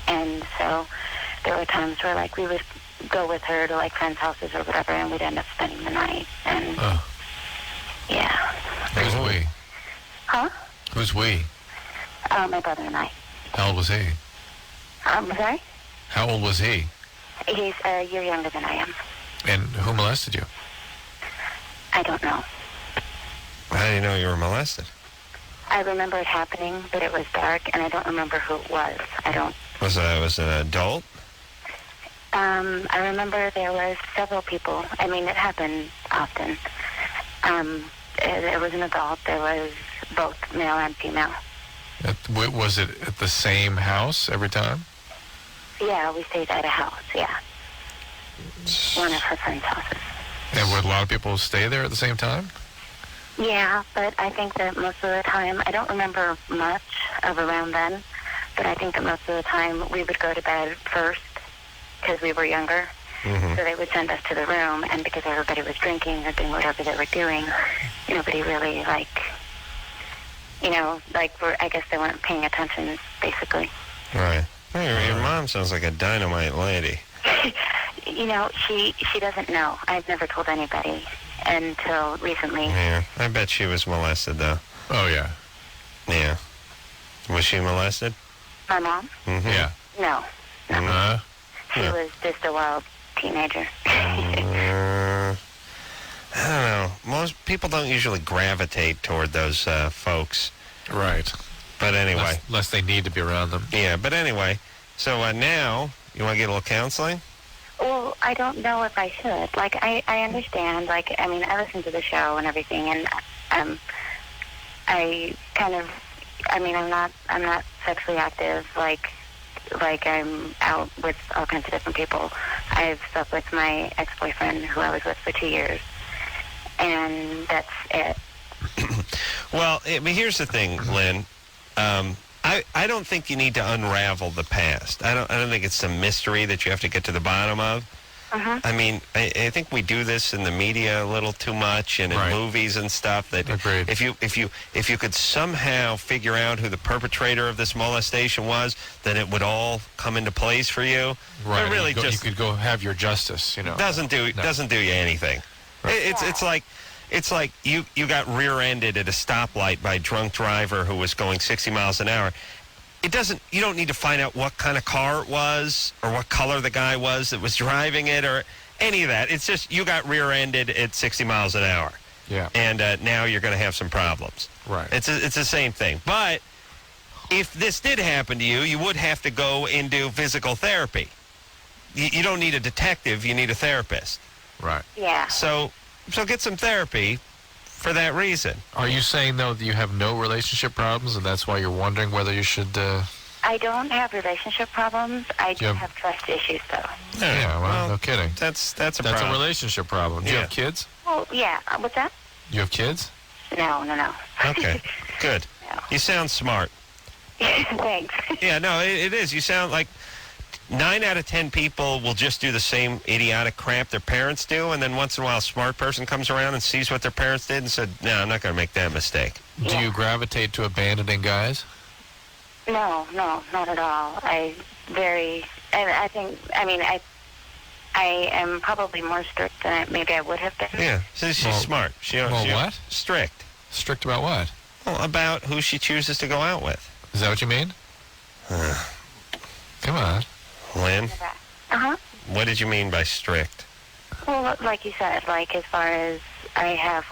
And so there were times where, we would go with her to, friends' houses or whatever, and we'd end up spending the night. And, yeah. Who's we? Huh? Who's we? My brother and I. How old was he? Sorry? How old was he? He's a year younger than I am. And who molested you? I don't know. How do you know you were molested? I remember it happening, but it was dark, and I don't remember who it was. Was it an adult? I remember there was several people. I mean, it happened often. It was an adult. There was both male and female. Was it at the same house every time? Yeah, we stayed at a house, yeah. One of her friend's houses. And would a lot of people stay there at the same time? Yeah, but I think that most of the time, I don't remember much of around then, but I think that most of the time we would go to bed first because we were younger. So they would send us to the room, and because everybody was drinking or doing whatever they were doing, nobody really, I guess they weren't paying attention, basically. Right. Hey, your mom sounds like a dynamite lady. She doesn't know. I've never told anybody until recently. Yeah, I bet she was molested, though. Oh, yeah. Yeah. Was she molested? My mom? Mm-hmm. Yeah. No. She Yeah. was just a wild teenager. I don't know. Most people don't usually gravitate toward those folks. Right. But anyway. Unless they need to be around them. Yeah, but anyway. So now, you want to get a little counseling? Well, I don't know if I should. I understand. I listen to the show and everything, and I'm not sexually active. I'm out with all kinds of different people. I've slept with my ex-boyfriend, who I was with for 2 years, and that's it. Well, here's the thing, Lynn. I don't think you need to unravel the past. I don't think it's some mystery that you have to get to the bottom of. I mean, I think we do this in the media a little too much, and in movies and stuff. That Agreed. if you could somehow figure out who the perpetrator of this molestation was, then it would all come into place for you. Right. But really, you could go have your justice. Doesn't do you anything. Right. It's like you got rear-ended at a stoplight by a drunk driver who was going 60 miles an hour. You don't need to find out what kind of car it was or what color the guy was that was driving it or any of that. It's just you got rear-ended at 60 miles an hour. Yeah. And now you're going to have some problems. Right. It's the same thing. But if this did happen to you, you would have to go into physical therapy. You don't need a detective. You need a therapist. Right. Yeah. So get some therapy for that reason. Are you saying, though, that you have no relationship problems, and that's why you're wondering whether you should... I don't have relationship problems. I do have trust issues, though. Yeah, well, no kidding. That's a That's problem. a relationship problem. Do you have kids? Oh, yeah. What's that? You have kids? No. Okay, good. No. You sound smart. Thanks. Yeah, no, it is. You sound like 9 out of 10 people will just do the same idiotic crap their parents do, and then once in a while a smart person comes around and sees what their parents did and said, no, I'm not going to make that mistake. Do you gravitate to abandoning guys? No, not at all. I am probably more strict than maybe I would have been. Yeah, so she's smart. What? Strict. Strict about what? Well, about who she chooses to go out with. Is that what you mean? Come on. Lynn? Uh-huh. What did you mean by strict? Well, like you said, as far as I have,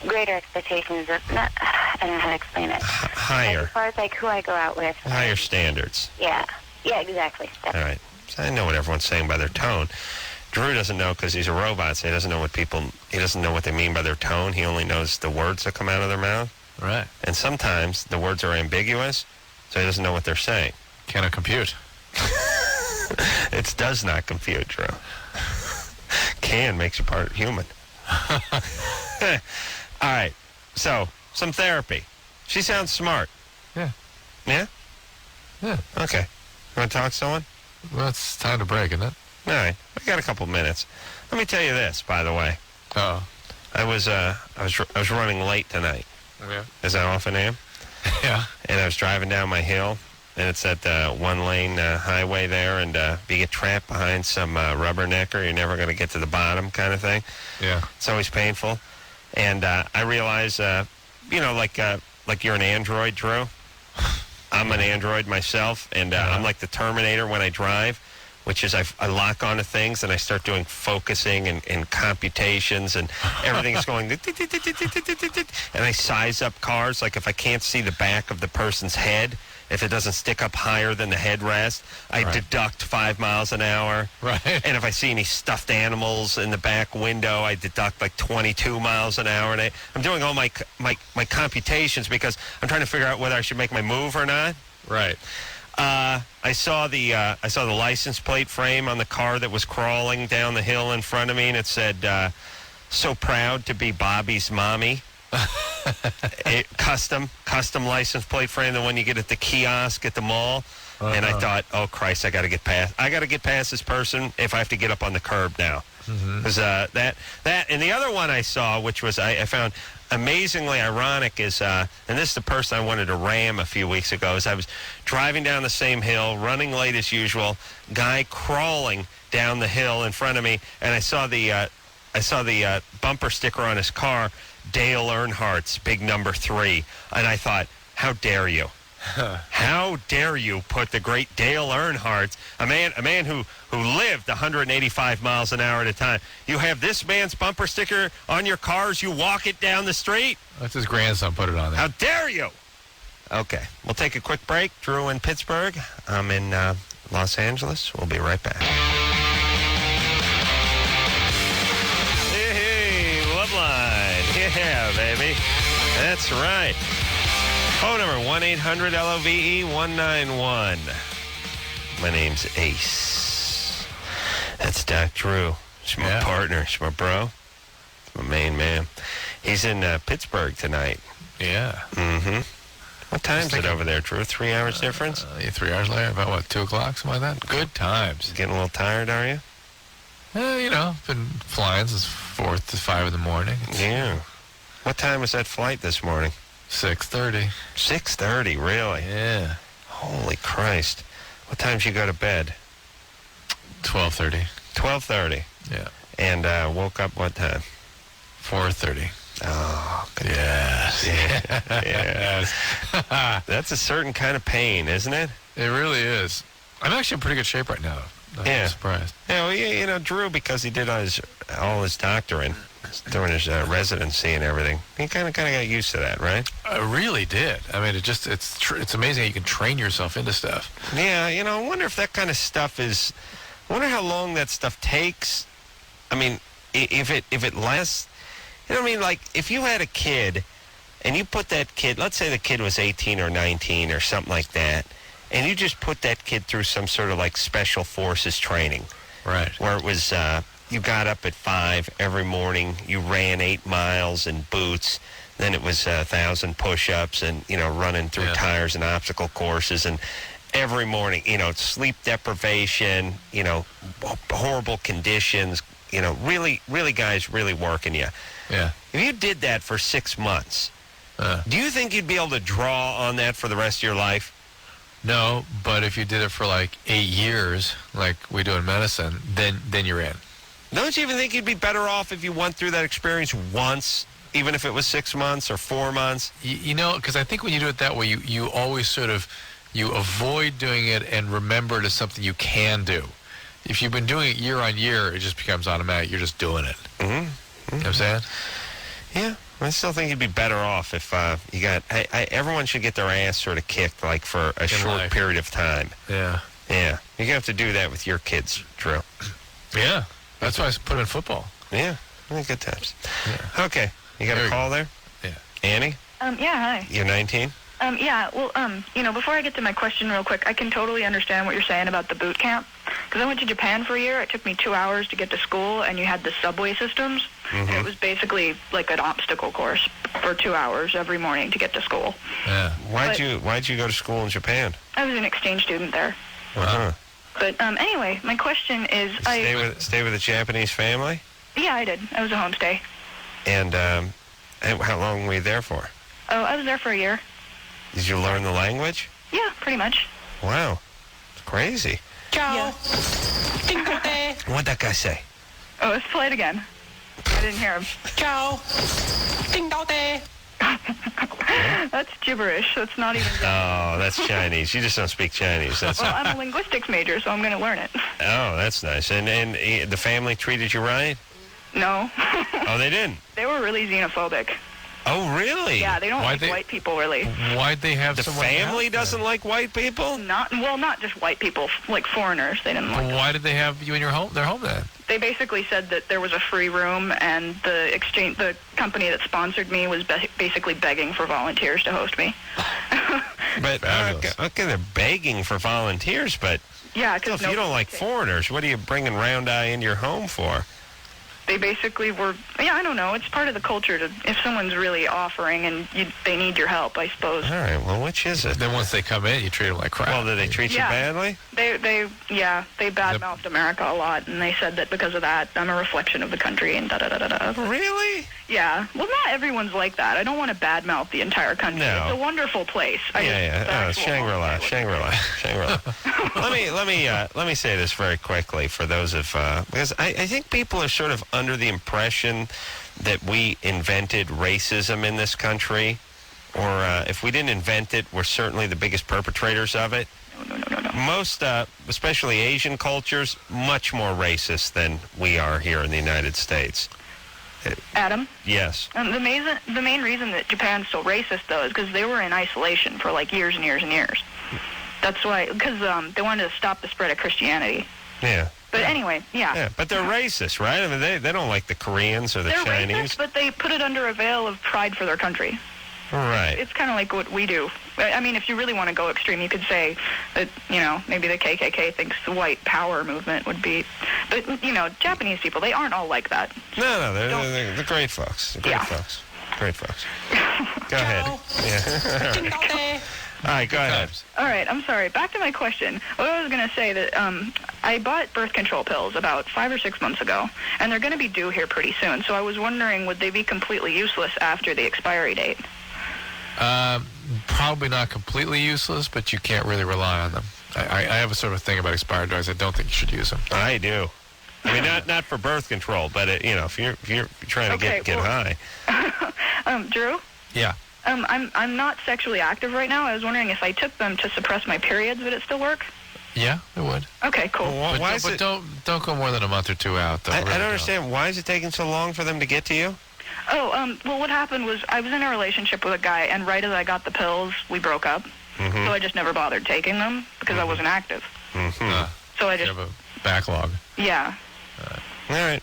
greater expectations of, I don't know how to explain it. Higher. As far as, who I go out with. Higher standards. Yeah, exactly. All right. So I know what everyone's saying by their tone. Drew doesn't know because he's a robot, so he doesn't know what they mean by their tone. He only knows the words that come out of their mouth. Right. And sometimes the words are ambiguous, so he doesn't know what they're saying. Cannot compute. It does not compute, Drew. Can makes you part human. All right. So, some therapy. She sounds smart. Yeah. Yeah? Yeah. Okay. You want to talk to someone? Well, it's time to break, isn't it? All right. We got a couple minutes. Let me tell you this, by the way. Oh. I was running late tonight, Yeah. as I often am. Yeah. And I was driving down my hill, and it's that one-lane highway there, and if you get trapped behind some rubbernecker, you're never going to get to the bottom kind of thing. Yeah. It's always painful. And I realize, like you're an android, Drew. I'm an android myself, and I'm like the Terminator when I drive, which is I lock onto things and I start doing focusing and computations, and everything's going, and I size up cars. Like if I can't see the back of the person's head, if it doesn't stick up higher than the headrest, I deduct 5 miles an hour. Right. And if I see any stuffed animals in the back window, I deduct like 22 miles an hour. And I'm doing all my computations because I'm trying to figure out whether I should make my move or not. Right. I saw the license plate frame on the car that was crawling down the hill in front of me, and it said, "So proud to be Bobby's mommy." custom license plate frame, the one you get at the kiosk at the mall. And I thought, oh, Christ, I got to get past this person if I have to get up on the curb now. Because that, and the other one I saw, which was I found amazingly ironic, is, and this is the person I wanted to ram a few weeks ago, is I was driving down the same hill, running late as usual, guy crawling down the hill in front of me, and I saw the bumper sticker on his car, Dale Earnhardt's big number 3, and I thought, how dare you? How dare you put the great Dale Earnhardt, a man who lived 185 miles an hour at a time. You have this man's bumper sticker on your car as you walk it down the street? That's his grandson put it on there. How dare you? Okay, we'll take a quick break. Drew in Pittsburgh. I'm in Los Angeles. We'll be right back. Hey, Loveline. Yeah, baby. That's right. Phone number 1-800-LOVE-191. My name's Ace. That's Doc Drew. He's my partner. He's my bro. He's my main man. He's in Pittsburgh tonight. Yeah. Mm-hmm. What time is it over there, Drew? 3 hours difference? 3 hours later, about what, 2 o'clock, something like that? Good times. Getting a little tired, are you? Been flying since 4 to 5 in the morning. Yeah. What time was that flight this morning? 6:30. 6:30, really? Yeah. Holy Christ. What time did you go to bed? 12:30. 12:30? Yeah. And woke up what time? 4:30. Oh, good. Yes. Yes. That's a certain kind of pain, isn't it? It really is. I'm actually in pretty good shape right now. I'm surprised. Yeah, well, Drew, because he did all his doctoring, doing his residency and everything, he kind of got used to that, right? I really did. I mean, it's amazing how you can train yourself into stuff. Yeah, I wonder if that kind of stuff is. I wonder how long that stuff takes. I mean, if it lasts. Like if you had a kid, and you put that kid. Let's say the kid was 18 or 19 or something like that, and you just put that kid through some sort of like special forces training, right? Where it was. You got up at 5 every morning. You ran 8 miles in boots. Then it was 1,000 push-ups and, running through tires and obstacle courses. And every morning, sleep deprivation, horrible conditions, really, really guys really working you. Yeah. If you did that for 6 months, do you think you'd be able to draw on that for the rest of your life? No, but if you did it for like 8 years, like we do in medicine, then you're in. Don't you even think you'd be better off if you went through that experience once, even if it was 6 months or 4 months? Because I think when you do it that way, you always you avoid doing it and remember it as something you can do. If you've been doing it year on year, it just becomes automatic. You're just doing it. Mm-hmm. You know what I'm saying? Yeah. I still think you'd be better off if you got... everyone should get their ass sort of kicked, like, for a short period of time. Yeah. Yeah. You're going to have to do that with your kids, Drew. Yeah. That's why I put in football. Yeah. Good times. Yeah. Okay. You got a call there? Yeah. Annie? Yeah, hi. You're 19? Yeah, well, before I get to my question real quick, I can totally understand what you're saying about the boot camp. Because I went to Japan for a year. It took me 2 hours to get to school, and you had the subway systems. Mm-hmm. And it was basically like an obstacle course for 2 hours every morning to get to school. Yeah. Why'd you go to school in Japan? I was an exchange student there. Uh-huh. But anyway, my question is... Stay with a Japanese family? Yeah, I did. I was a homestay. And how long were you there for? Oh, I was there for a year. Did you learn the language? Yeah, pretty much. Wow. It's crazy. Ciao. Yeah. What'd that guy say? Oh, let's play it again. I didn't hear him. Ciao. That's gibberish. That's not even... Oh, that's Chinese. You just don't speak Chinese. That's well, I'm a linguistics major, so I'm going to learn it. Oh, that's nice. And the family treated you right? No. Oh, they didn't? They were really xenophobic. Oh, really? Yeah, they don't white people, really. Why'd they have the family doesn't like white people? Not just white people, like foreigners. They didn't like them. Why did they have you in their home then? They basically said that there was a free room, and the company that sponsored me was basically begging for volunteers to host me. But okay, they're begging for volunteers, but yeah, because if you don't like foreigners, what are you bringing Round Eye into your home for? they basically were, I don't know, it's part of the culture to, if someone's really offering and they need your help, I suppose. All right, well, which is it? Then once they come in, you treat them like crap. Well, did they treat you badly? They badmouthed America a lot, and they said that because of that, I'm a reflection of the country, and da-da-da-da-da. Really? Yeah. Well, not everyone's like that. I don't want to badmouth the entire country. No. It's a wonderful place. Shangri-La. Let me say this very quickly for those of because I think people are sort of under the impression that we invented racism in this country, or if we didn't invent it, we're certainly the biggest perpetrators of it. No. Most, especially Asian cultures, much more racist than we are here in the United States. Adam? Yes. The main reason that Japan's so racist, though, is because they were in isolation for like years and years and years. That's why, because they wanted to stop the spread of Christianity. Yeah. But anyway, Yeah, but they're racist, right? I mean, they don't like the Koreans or the Chinese. They're racist, but they put it under a veil of pride for their country. Right. It's kind of like what we do. I mean, if you really want to go extreme, you could say that, maybe the KKK thinks the white power movement would be. But, Japanese people, they aren't all like that. No, they're great folks. Great folks. Go ahead. Yeah. All right, go ahead. All right, I'm sorry. Back to my question. What I was going to say that I bought birth control pills about 5 or 6 months ago, and they're going to be due here pretty soon. So I was wondering, would they be completely useless after the expiry date? Probably not completely useless, but you can't really rely on them. I have a sort of thing about expired drugs. I don't think you should use them. I do. I mean, not for birth control, but if you're trying to get high. Drew? Yeah. I'm not sexually active right now. I was wondering if I took them to suppress my periods, would it still work? Yeah, it would. Okay, cool. Well, but don't go more than a month or two out, though. I don't understand. Why is it taking so long for them to get to you? Oh, well, what happened was I was in a relationship with a guy, and right as I got the pills, we broke up. Mm-hmm. So I just never bothered taking them because I wasn't active. Mm-hmm. So I just... You have a backlog. Yeah. All right.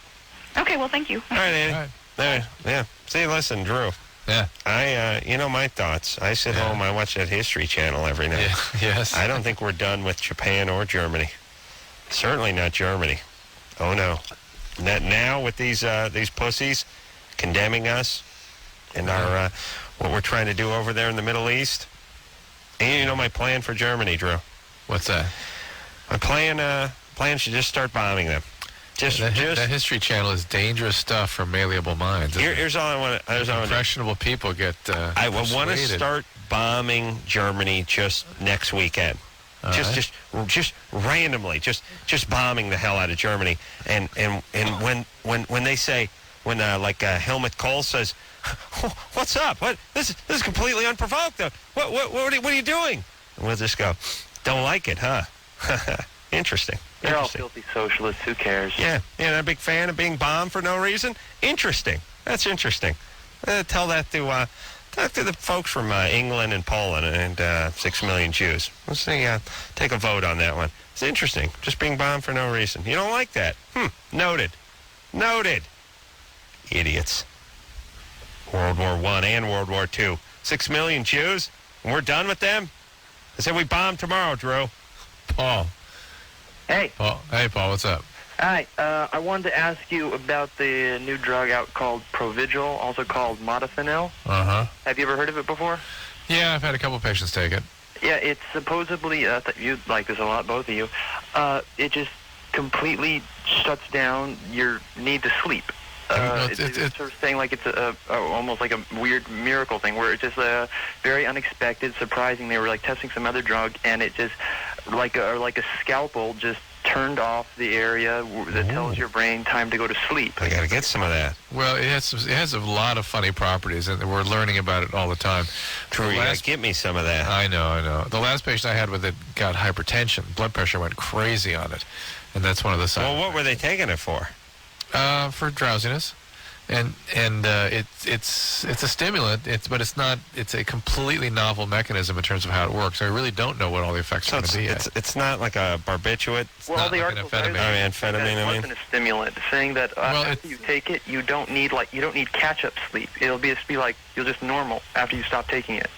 Okay, well, thank you. All right, Andy. All right. Yeah. See, listen, Drew. Yeah. My thoughts. I sit home, I watch that History Channel every night. Yeah. Yes. I don't think we're done with Japan or Germany. Certainly not Germany. Oh, no. Now with these pussies condemning us and our what we're trying to do over there in the Middle East. And you know my plan for Germany, Drew. What's that? My plan should just start bombing them. That History Channel is dangerous stuff for malleable minds. Here's all I want to. Impressionable people get. I want to start bombing Germany just next weekend. Just randomly, just bombing the hell out of Germany. And when they say, when Helmut Kohl says, "What's up? What this is completely unprovoked. What are you doing?" And we'll just go, "Don't like it, huh?" Interesting. They're all filthy socialists. Who cares? Yeah, not a big fan of being bombed for no reason. Interesting. That's interesting. Tell that to talk to the folks from England and Poland and 6 million Jews. Let's see. Take a vote on that one. It's interesting. Just being bombed for no reason. You don't like that? Noted. Idiots. World War I and World War II. 6 million Jews, and we're done with them? I said we bomb tomorrow, Drew. Paul. Hey. Paul, what's up? Hi. I wanted to ask you about the new drug out called Provigil, also called modafinil. Uh-huh. Have you ever heard of it before? Yeah, I've had a couple of patients take it. Yeah, it's supposedly, you'd like this a lot, both of you, it just completely shuts down your need to sleep. It's sort of saying like it's almost like a weird miracle thing where it's just very unexpected, surprising. They were like testing some other drug, and it just like a scalpel just turned off the area that tells your brain time to go to sleep. I gotta get some of that. Well, it has a lot of funny properties, and we're learning about it all the time. Drew, you gotta get me some of that. I know. The last patient I had with it got hypertension. Blood pressure went crazy on it, and that's one of the signs. Well, what were they taking it for? For drowsiness, and it's a stimulant. But it's a completely novel mechanism in terms of how it works. I really don't know what all the effects are going to be. It's not like a barbiturate. Well, the article says amphetamine. It wasn't a stimulant, saying that after you take it, you don't need catch-up sleep. It'll just be like you'll just normal after you stop taking it.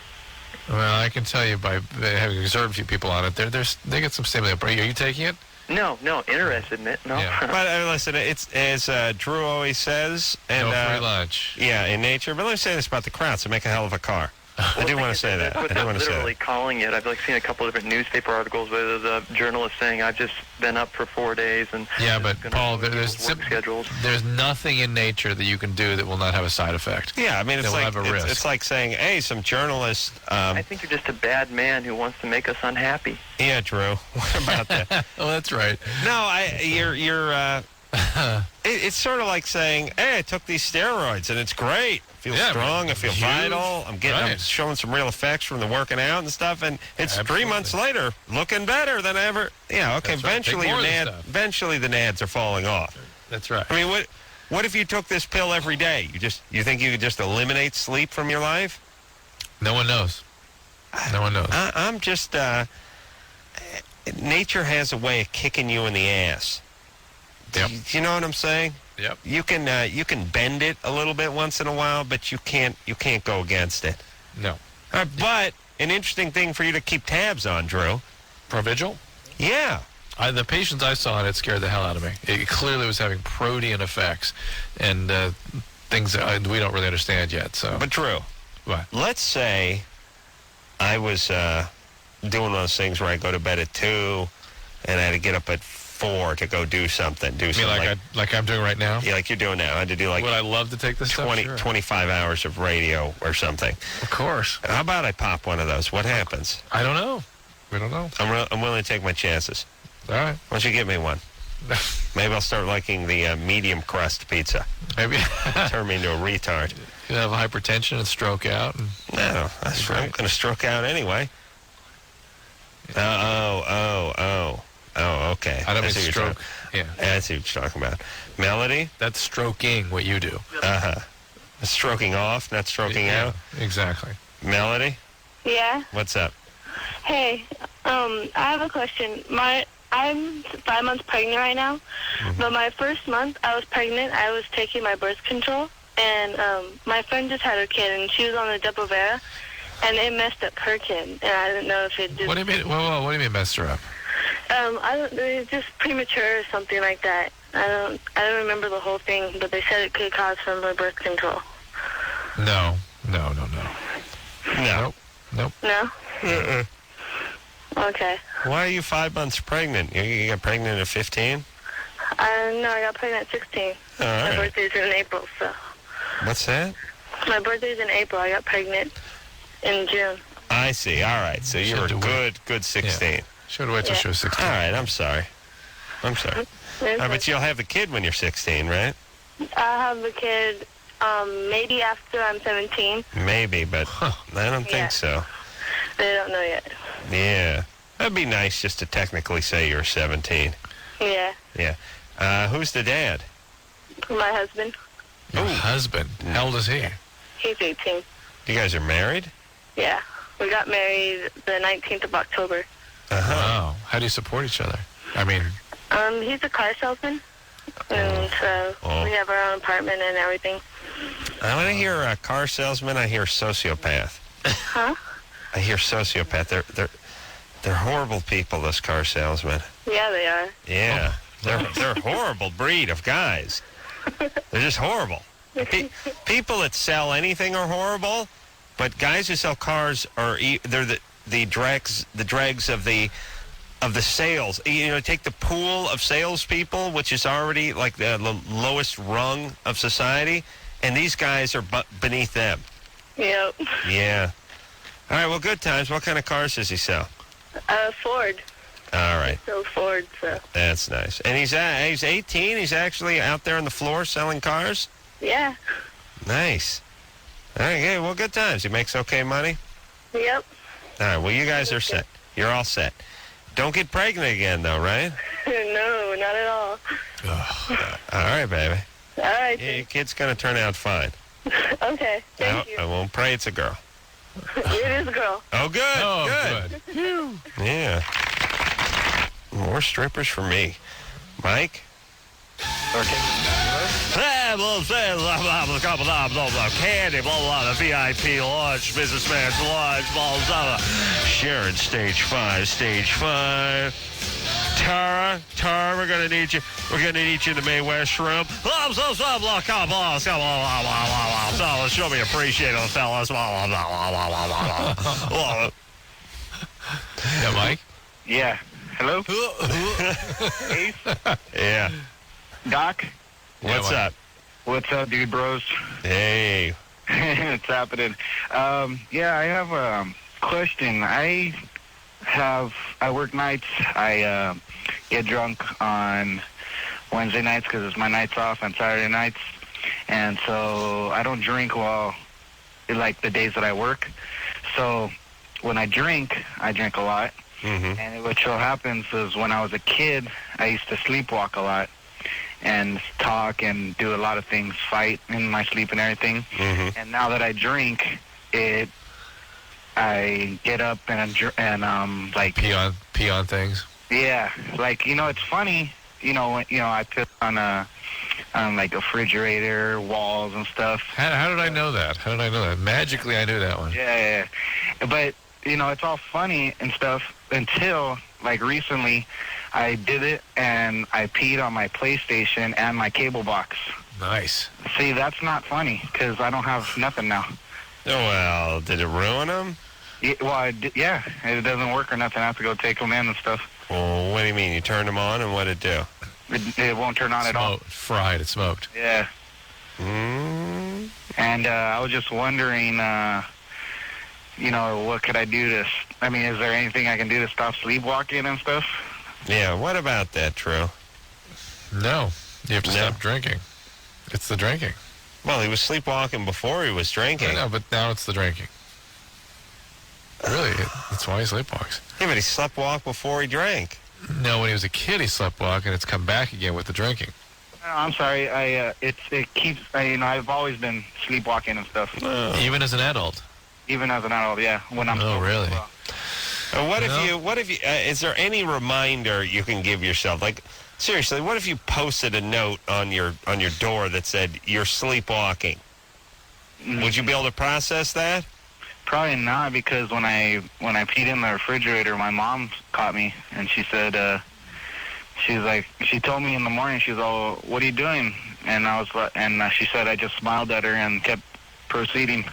Well, I can tell you by having observed a few people on it, they get some stimulant. Are you taking it? No, interested in it. No. Yeah. But listen, it's as Drew always says, and No free lunch. yeah, in nature. But let me say this about the Krauts: they make a hell of a car. I do want to say that. I do want to say literally that. calling it. I've seen a couple of different newspaper articles where there's a journalist saying, I've just been up for 4 days. And Yeah, but Paul, there's work schedules. there's nothing in nature that you can do that will not have a side effect. Yeah, I mean, it's That will like have a risk. it's like saying, hey, some journalists. I think you're just a bad man who wants to make us unhappy. Yeah, Drew. What about that? Oh, that's right. No, you're. It's sort of like saying, hey, I took these steroids and it's great. I feel strong. I feel vital. I'm showing some real effects from the working out and stuff. And it's 3 months later, looking better than ever. Yeah, okay. That's right. Eventually, Take more of the stuff. eventually the nads are falling off. That's right. I mean, what if you took this pill every day? You think you could just eliminate sleep from your life? No one knows. No one knows. I'm just. Nature has a way of kicking you in the ass. Yep. Do you know what I'm saying? Yep. You can bend it a little bit once in a while, but you can't go against it. No. But an interesting thing for you to keep tabs on, Drew. Provigil? Yeah. The patients I saw on it scared the hell out of me. It clearly was having protein effects and things that we don't really understand yet. So. But Drew, What? let's say I was doing one of those things where I go to bed at 2 and I had to get up at 4 to go do something. You mean like I'm doing right now? Yeah, like you're doing now. I had to do like Would I love to take this 25 hours of radio or something. Of course. How about I pop one of those? What happens? I don't know. We don't know. I'm willing to take my chances. All right. Why don't you give me one? Maybe I'll start liking the medium crust pizza. Maybe. Turn me into a retard. You have hypertension and stroke out. And No, I'm going to stroke out anyway. Oh, okay. I don't mean see what you're stroke. talking- Yeah. I see what you're talking about. Melody? That's stroking what you do. Uh-huh. Stroking off, not stroking out? Exactly. Melody? Yeah. What's up? Hey, I have a question. I'm 5 months pregnant right now, but my first month I was pregnant. I was taking my birth control, and my friend just had her kid, and she was on the Depo-Vera, and it messed up her kid, and I didn't know if it just... What do you mean? Whoa, what do you mean messed her up? It was just premature or something like that. I don't remember the whole thing, but they said it could cause from the birth control. No. No. Nope. No? Mm-mm. Okay. Why are you 5 months pregnant? You got pregnant at 15? No, I got pregnant at 16. All My right. birthday's in April, so... What's that? My birthday's in April. I got pregnant in June. I see. All right. So you were Should have good 16. Should have waited till she was 16. All right. I'm sorry. All right, but you'll have the kid when you're 16, right? I'll have the kid maybe after I'm 17. Maybe, but I don't think so. They don't know yet. Yeah. That'd be nice just to technically say you're 17. Yeah. Yeah. Who's the dad? My husband. Your husband? How old is he? He's 18. You guys are married? Yeah. We got married the 19th of October. Uh-huh. Wow. How do you support each other? I mean... He's a car salesman. And so we have our own apartment and everything. When I hear a car salesman, I hear sociopath. Huh? I hear sociopath. They're horrible people, those car salesmen. Yeah, they are. Yeah. They're a horrible breed of guys. They're just horrible. People that sell anything are horrible, but guys who sell cars are they're the dregs of the sales. You know, take the pool of salespeople, which is already like the lowest rung of society, and these guys are beneath them. Yep. Yeah. All right, well, good times. What kind of cars does he sell? Ford. All right. So Ford, so. That's nice. And he's 18. He's actually out there on the floor selling cars? Yeah. Nice. All right, yeah, well, good times. He makes okay money? Yep. All right, well, you guys are set. You're all set. Don't get pregnant again, though, right? No, not at all. All right, baby. All right. Yeah, your kid's going to turn out fine. Okay, thank you. I won't pray it's a girl. It is a girl. Oh, good. Oh, good. Yeah. More strippers for me. Mike? Okay. Candy, blah, blah, the VIP launch, businessman's launch, blah, blah, blah. Sharon, stage 5. Tara, we're gonna need you. We're gonna need you in the May West room. Come on. Show me appreciate it, fellas. Yeah, Mike? Yeah. Hello? Ace? Yeah. Doc? What's Mike. up? What's up, dude bros? Hey. What's happening? Yeah, I have a question. I work nights. I get drunk on Wednesday nights because it's my nights off, and Saturday nights. And so I don't drink like the days that I work. So when I drink a lot. Mm-hmm. And what so happens is when I was a kid, I used to sleepwalk a lot and talk and do a lot of things, fight in my sleep and everything. Mm-hmm. And now that I drink, I get up and like Pee on things. yeah, like it's funny, I put on like a refrigerator, walls and stuff. How did I know that? Magically, I knew that one. Yeah. But it's all funny and stuff until like recently, I did it and I peed on my PlayStation and my cable box. Nice. See, that's not funny because I don't have nothing now. Oh, well, did it ruin them? Yeah, well, yeah, it doesn't work or nothing. I have to go take them in and stuff. Well, what do you mean? You turned them on, and what'd it do? It won't turn on at all. Fried. It smoked. Yeah. Mm. And I was just wondering, what could I do to? I mean, is there anything I can do to stop sleepwalking and stuff? Yeah. What about that, Drew? No, you have to stop drinking. It's the drinking. Well, he was sleepwalking before he was drinking. I know, but now it's the drinking. Really, that's why he sleepwalks. Yeah, but he sleptwalked before he drank. No, when he was a kid, he sleptwalked, and it's come back again with the drinking. No, I'm sorry. It keeps. I've always been sleepwalking and stuff. Even as an adult. Even as an adult, yeah. When I'm. Oh, really? Well. What if you? Is there any reminder you can give yourself? Like, seriously, what if you posted a note on your door that said you're sleepwalking? Mm-hmm. Would you be able to process that? Probably not, because when I peed in the refrigerator, my mom caught me, and she said, she told me in the morning, she's all, "What are you doing?" And she said, I just smiled at her and kept proceeding.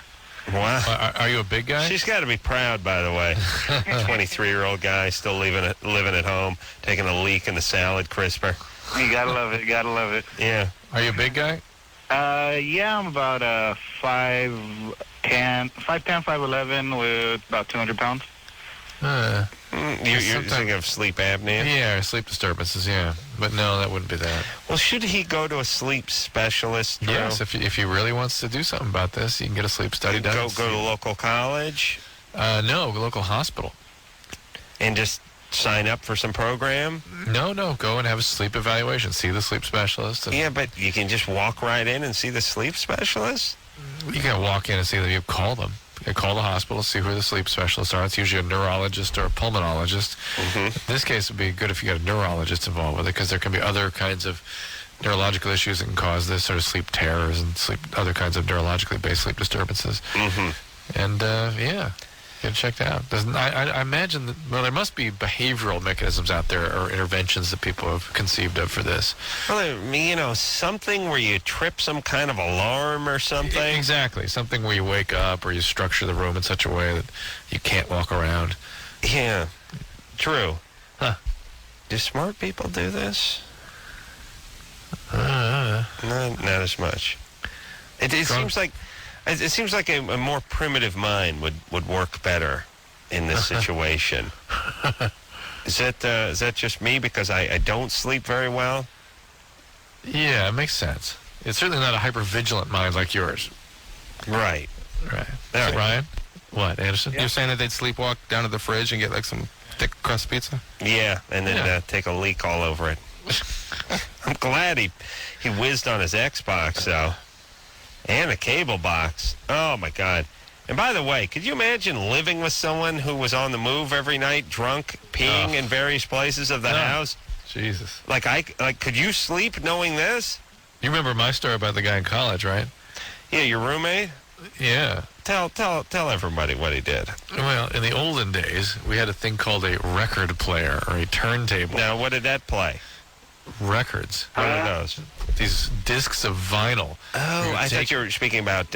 Wow. Are you a big guy? She's got to be proud, by the way. 23-year-old guy still living at home, taking a leak in the salad crisper. You gotta love it. Gotta love it. Yeah. Are you a big guy? Yeah, I'm about 5'10", 5'11", with about 200 pounds. You're thinking of sleep apnea? Yeah, sleep disturbances, yeah. But no, that wouldn't be that. Well, should he go to a sleep specialist, Drew? Yes, if he really wants to do something about this, he can get a sleep study done. Go to local college? No, local hospital. And just sign up for some program? No, go and have a sleep evaluation. See the sleep specialist. Yeah, but you can just walk right in and see the sleep specialist? You can walk in and see them. You call them. You call the hospital, see who the sleep specialists are. It's usually a neurologist or a pulmonologist. Mm-hmm. In this case, it would be good if you got a neurologist involved with it, because there can be other kinds of neurological issues that can cause this sort of sleep terrors and other kinds of neurologically based sleep disturbances. Mm-hmm. And, yeah. Get checked out. I imagine that, well, there must be behavioral mechanisms out there or interventions that people have conceived of for this. Well, I mean, something where you trip some kind of alarm or something. Exactly. Something where you wake up or you structure the room in such a way that you can't walk around. Yeah. True. Huh. Do smart people do this? Not as much. It seems like... It seems like a more primitive mind would work better in this situation. Is that just me because I don't sleep very well? Yeah, it makes sense. It's certainly not a hyper-vigilant mind like yours. Right. Right. Right. Ryan? What, Anderson? Yeah. You're saying that they'd sleepwalk down to the fridge and get like some thick crust pizza? Yeah, and then take a leak all over it. I'm glad he whizzed on his Xbox, though. And a cable box. Oh, my God. And by the way, could you imagine living with someone who was on the move every night, drunk, peeing in various places of the house? Jesus. Could you sleep knowing this? You remember my story about the guy in college, right? Yeah, your roommate? Yeah. Tell everybody what he did. Well, in the olden days, we had a thing called a record player or a turntable. Now, what did that play? Records. What are those? These discs of vinyl. Oh, I thought you were speaking about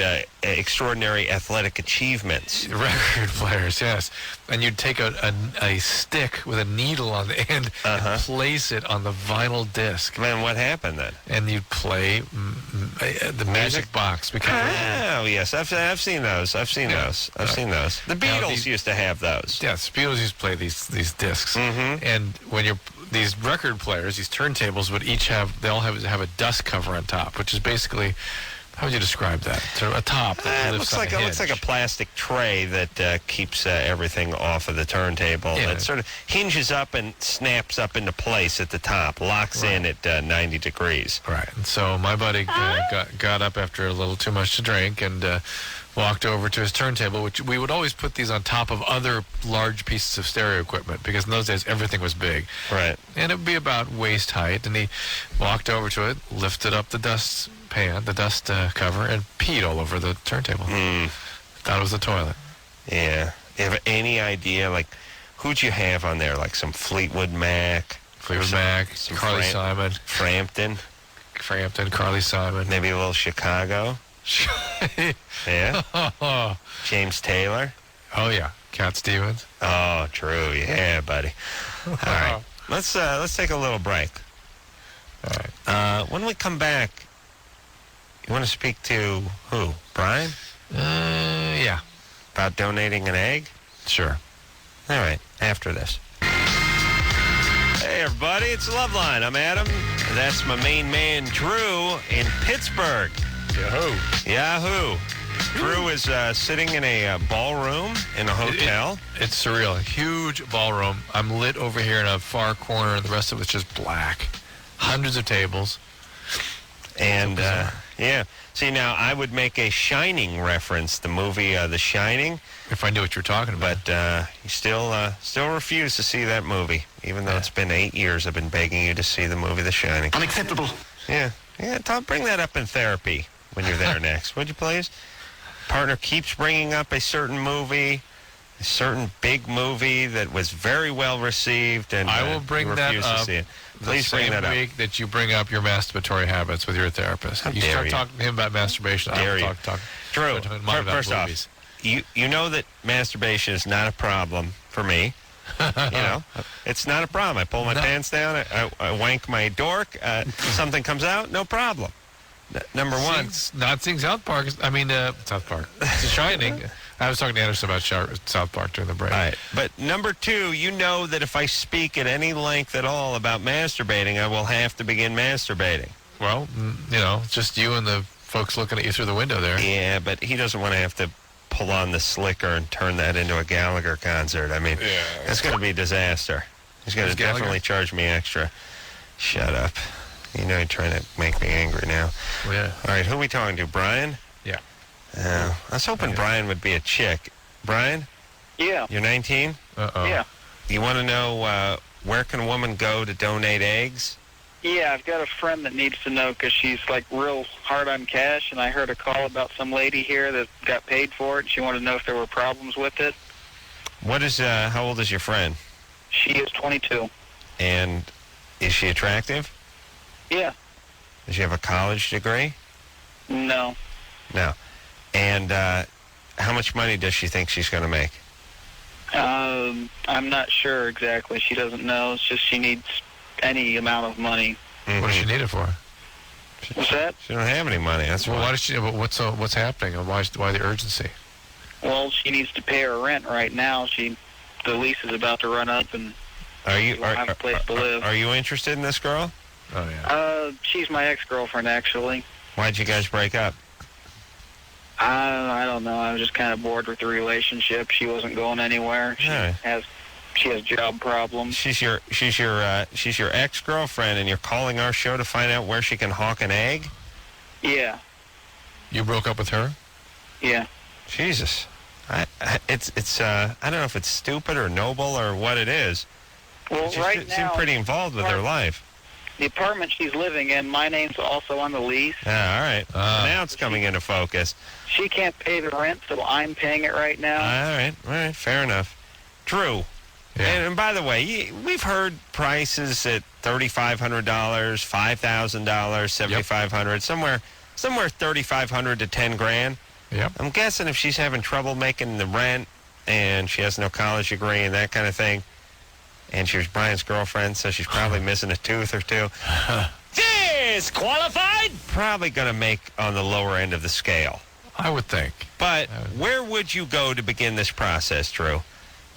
extraordinary athletic achievements. Record players, yes. And you'd take a stick with a needle on the end and place it on the vinyl disc. Man, what happened then? And you'd play the Magic Box. Oh, yes. I've seen those. I've seen those. The Beatles used to have those. Yes, Beatles used to play these discs. Mm-hmm. And when these record players, these turntables would each have a dust cover on top, which is basically, how would you describe that? So a top that it lifts looks like a plastic tray that keeps everything off of the turntable. Yeah. It sort of hinges up and snaps up into place at the top, locks in at 90 degrees. Right. And so my buddy got up after a little too much to drink and walked over to his turntable, which we would always put these on top of other large pieces of stereo equipment because in those days everything was big. Right. And it would be about waist height. And he walked over to it, lifted up the dust cover, and peed all over the turntable. Thought it was the toilet. Yeah. You have any idea, like, who'd you have on there? Like some Fleetwood Mac? Some Carly Simon. Frampton, Carly Simon. maybe a little Chicago. Yeah. James Taylor. Oh yeah, Cat Stevens. Oh, true. Yeah, buddy. All right. Let's take a little break. All right. When we come back, you want to speak to who? Brian? Yeah. About donating an egg? Sure. All right. After this. Hey, everybody. It's Loveline. I'm Adam. That's my main man, Drew, in Pittsburgh. Yahoo. Drew is sitting in a ballroom in a hotel. It's surreal. A huge ballroom. I'm lit over here in a far corner, and the rest of it's just black. Hundreds of tables. And, yeah. See, now, I would make a Shining reference, the movie The Shining. If I knew what you were talking about. But you still refuse to see that movie, even though it's been 8 years I've been begging you to see the movie The Shining. Unacceptable. Yeah. Tom, bring that up in therapy when you're there next, would you please? Partner keeps bringing up a certain movie, a certain big movie that was very well received, and I will bring that up. To see it. Please bring that up. The same week that you bring up your masturbatory habits with your therapist. You start talking to him about masturbation. I will talk. Drew, first off, you know that masturbation is not a problem for me. It's not a problem. I pull my pants down, I wank my dork, something comes out, no problem. Number one. Not seeing South Park. South Park. It's Shining. I was talking to Anderson about South Park during the break. All right. But number two, you know that if I speak at any length at all about masturbating, I will have to begin masturbating. Well, just you and the folks looking at you through the window there. Yeah, but he doesn't want to have to pull on the slicker and turn that into a Gallagher concert. I mean, that's going to be a disaster. He's going to definitely charge me extra. Shut up. You know you're trying to make me angry now. Yeah. All right, who are we talking to? Brian? Yeah. I was hoping Brian would be a chick. Brian? Yeah. You're 19? Uh-oh. Yeah. You want to know where can a woman go to donate eggs? Yeah, I've got a friend that needs to know because she's like real hard on cash, and I heard a call about some lady here that got paid for it, and she wanted to know if there were problems with it. How old is your friend? She is 22. And is she attractive? Yeah. Does she have a college degree? No. No. And how much money does she think she's going to make? I'm not sure exactly. She doesn't know. It's just she needs any amount of money. Mm-hmm. What does she need it for? What's that? She don't have any money. That's why does she? But what's happening? And why the urgency? Well, she needs to pay her rent right now. The lease is about to run up, and have a place to live. Are you interested in this girl? Oh yeah. She's my ex-girlfriend actually. Why'd you guys break up? I don't know. I was just kind of bored with the relationship. She wasn't going anywhere. She has job problems. She's your ex-girlfriend, and you're calling our show to find out where she can hawk an egg? Yeah. You broke up with her? Yeah. Jesus. It's I don't know if it's stupid or noble or what it is. Well, she right now, seemed pretty involved with her life. the apartment she's living in, my name's also on the lease. All right. Now it's coming into focus. She can't pay the rent, so I'm paying it right now. All right. Fair enough. Drew. Yeah. And by the way, we've heard prices at $3,500, $5,000, $7,500, somewhere $3,500 to $10,000. Yep. I'm guessing if she's having trouble making the rent and she has no college degree and that kind of thing, and she was Brian's girlfriend, so she's probably missing a tooth or two. Disqualified? Probably going to make on the lower end of the scale. I would think. But where would you go to begin this process, Drew?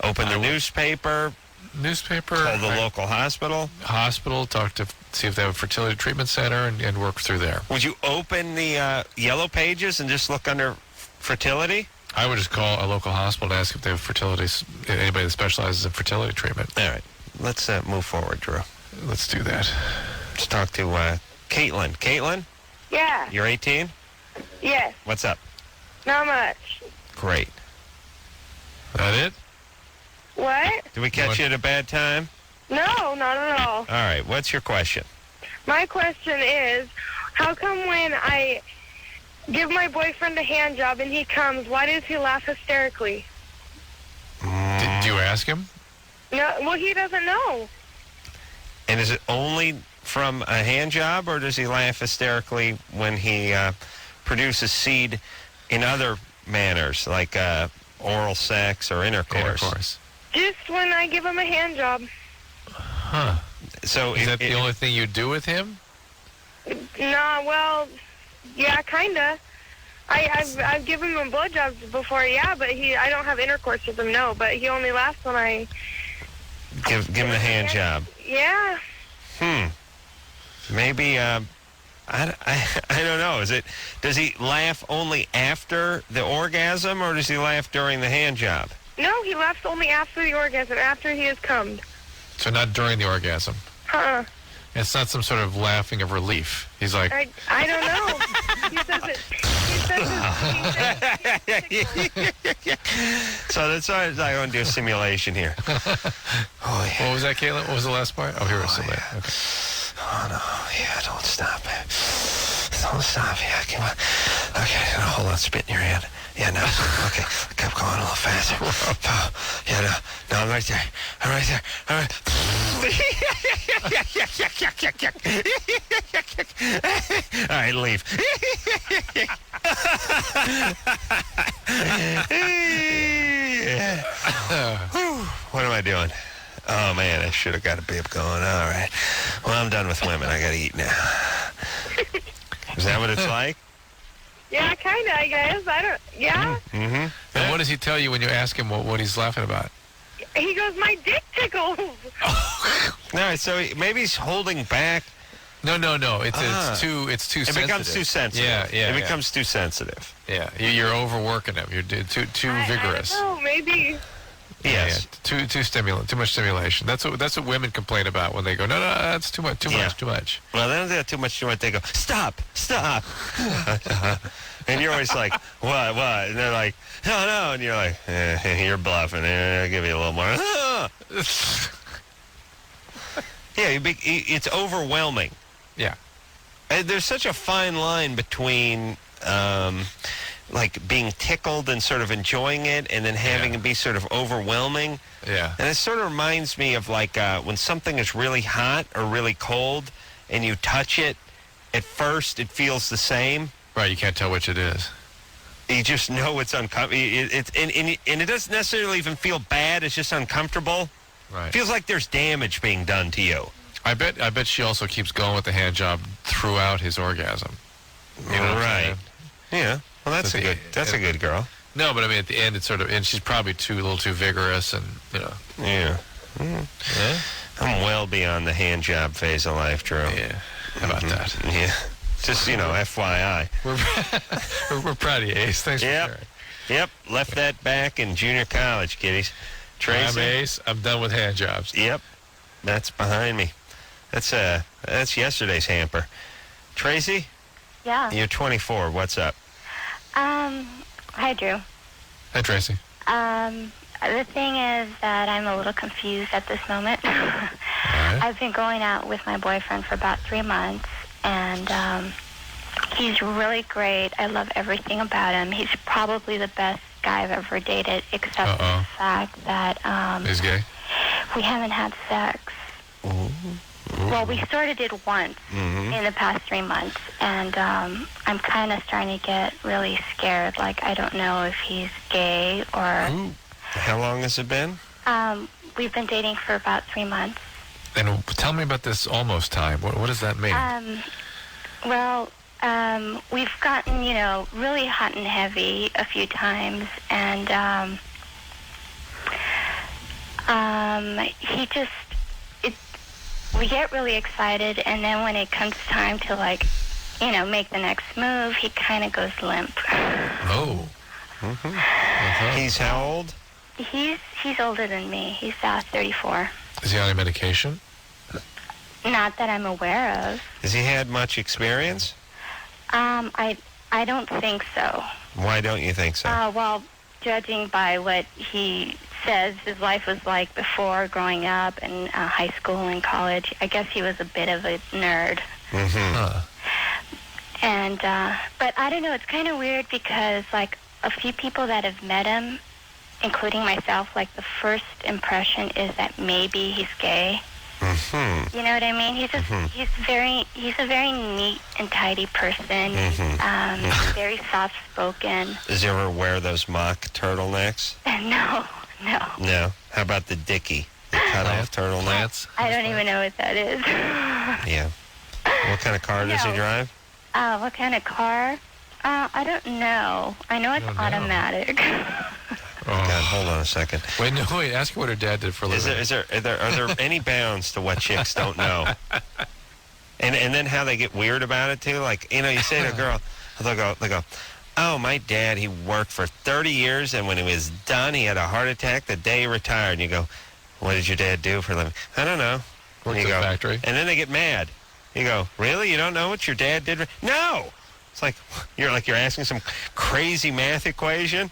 Open the newspaper? Call the local hospital? See if they have a fertility treatment center and work through there. Would you open the yellow pages and just look under fertility? I would just call a local hospital and ask if they have anybody that specializes in fertility treatment. All right. Let's move forward, Drew. Let's do that. Let's talk to Caitlin. Caitlin? Yeah. You're 18? Yes. What's up? Not much. Great. That it? What? Did we catch you at a bad time? No, not at all. All right. What's your question? My question is, how come when I give my boyfriend a hand job and he comes, why does he laugh hysterically? Did you ask him? No, well, he doesn't know. And is it only from a hand job, or does he laugh hysterically when he produces seed in other manners, like oral sex or intercourse? Just when I give him a hand job. Huh. So is that the only thing you do with him? No, well, yeah, kinda. I've given him blowjobs before, yeah, but I don't have intercourse with him, no. But he only laughs when I give him the hand job. Yeah. Maybe I don't know. Does he laugh only after the orgasm, or does he laugh during the hand job? No, he laughs only after the orgasm, after he has come. So not during the orgasm. It's not some sort of laughing of relief. He's like, I don't know. He says it. So that's why I want to do a simulation here. What was that, Caitlin? What was the last part? Oh, here it's okay. Oh no! Yeah, don't stop it. Don't stop. Yeah, come on. Okay, hold on. Spit in your hand. Yeah, no. Okay, keep going a little faster. Oh, yeah, no, I'm right there. I'm right there. I'm right. All right, leave. What am I doing? Oh, man, I should have got a bib going. All right. Well, I'm done with women. I got to eat now. Is that what it's like? Yeah, kind of, I guess. Yeah. And what does he tell you when you ask him what he's laughing about? He goes, my dick tickles. All right, so maybe he's holding back. No. It's too sensitive. It becomes too sensitive. Yeah. It becomes too sensitive. Yeah, you're overworking him. You're too vigorous. I don't know, maybe. Yes. Yeah, too much stimulation. That's what women complain about when they go, no, that's too much. Well, they don't do too much. They go, stop. And you're always like, what? And they're like, no. And you're like, you're bluffing. I'll give you a little more. Yeah, it's overwhelming. Yeah. And there's such a fine line between like being tickled and sort of enjoying it, and then having it be sort of overwhelming. Yeah. And it sort of reminds me of like when something is really hot or really cold, and you touch it. At first, it feels the same. Right. You can't tell which it is. You just know it's uncomfortable. And it doesn't necessarily even feel bad. It's just uncomfortable. Right. It feels like there's damage being done to you. I bet she also keeps going with the hand job throughout his orgasm. You know what I'm saying? Yeah. Well, that's a good girl. No, but I mean at the end it's sort of, and she's probably a little too vigorous, and you know. Yeah. Yeah. I'm well beyond the hand job phase of life, Drew. Yeah. How about that? Yeah. Just FYI. We're proud of you, Ace. Thanks for sharing. Yep. Left that back in junior college, kiddies. Tracy. I'm Ace. I'm done with hand jobs. Yep. That's behind me. That's yesterday's hamper. Tracy? Yeah. You're 24. What's up? Hi, Drew. Hi, Tracy. The thing is that I'm a little confused at this moment. right. I've been going out with my boyfriend for about 3 months, and he's really great. I love everything about him. He's probably the best guy I've ever dated, except for the fact that He's gay? we haven't had sex. Ooh. Well, we sort of did once in the past 3 months, and I'm kind of starting to get really scared. Like, I don't know if he's gay or... Ooh. How long has it been? We've been dating for about 3 months. And tell me about this almost time. What does that mean? We've gotten, really hot and heavy a few times, and we get really excited, and then when it comes time to, make the next move, he kind of goes limp. Oh. He's how old? He's older than me. He's 34. Is he on any medication? Not that I'm aware of. Has he had much experience? I don't think so. Why don't you think so? Well, judging by what he says his life was like before growing up in high school and college, I guess he was a bit of a nerd. And, but I don't know, it's kind of weird because, a few people that have met him, including myself, the first impression is that maybe he's gay. You know what I mean? He's a very neat and tidy person. Very soft-spoken. Does he ever wear those mock turtlenecks? No. No. How about the Dickie? The cut-off turtlenecks? I don't even know what that is. Yeah. What kind of car does he drive? What kind of car? I don't know. I know it's automatic. God, hold on a second. Wait, ask her what her dad did for a living. Are there any bounds to what chicks don't know? And then how they get weird about it, too? You say to a girl, they'll go, oh, my dad, he worked for 30 years, and when he was done, he had a heart attack the day he retired. And you go, what did your dad do for a living? I don't know. Worked at a factory. And then they get mad. You go, really? You don't know what your dad did? No! It's you're asking some crazy math equation.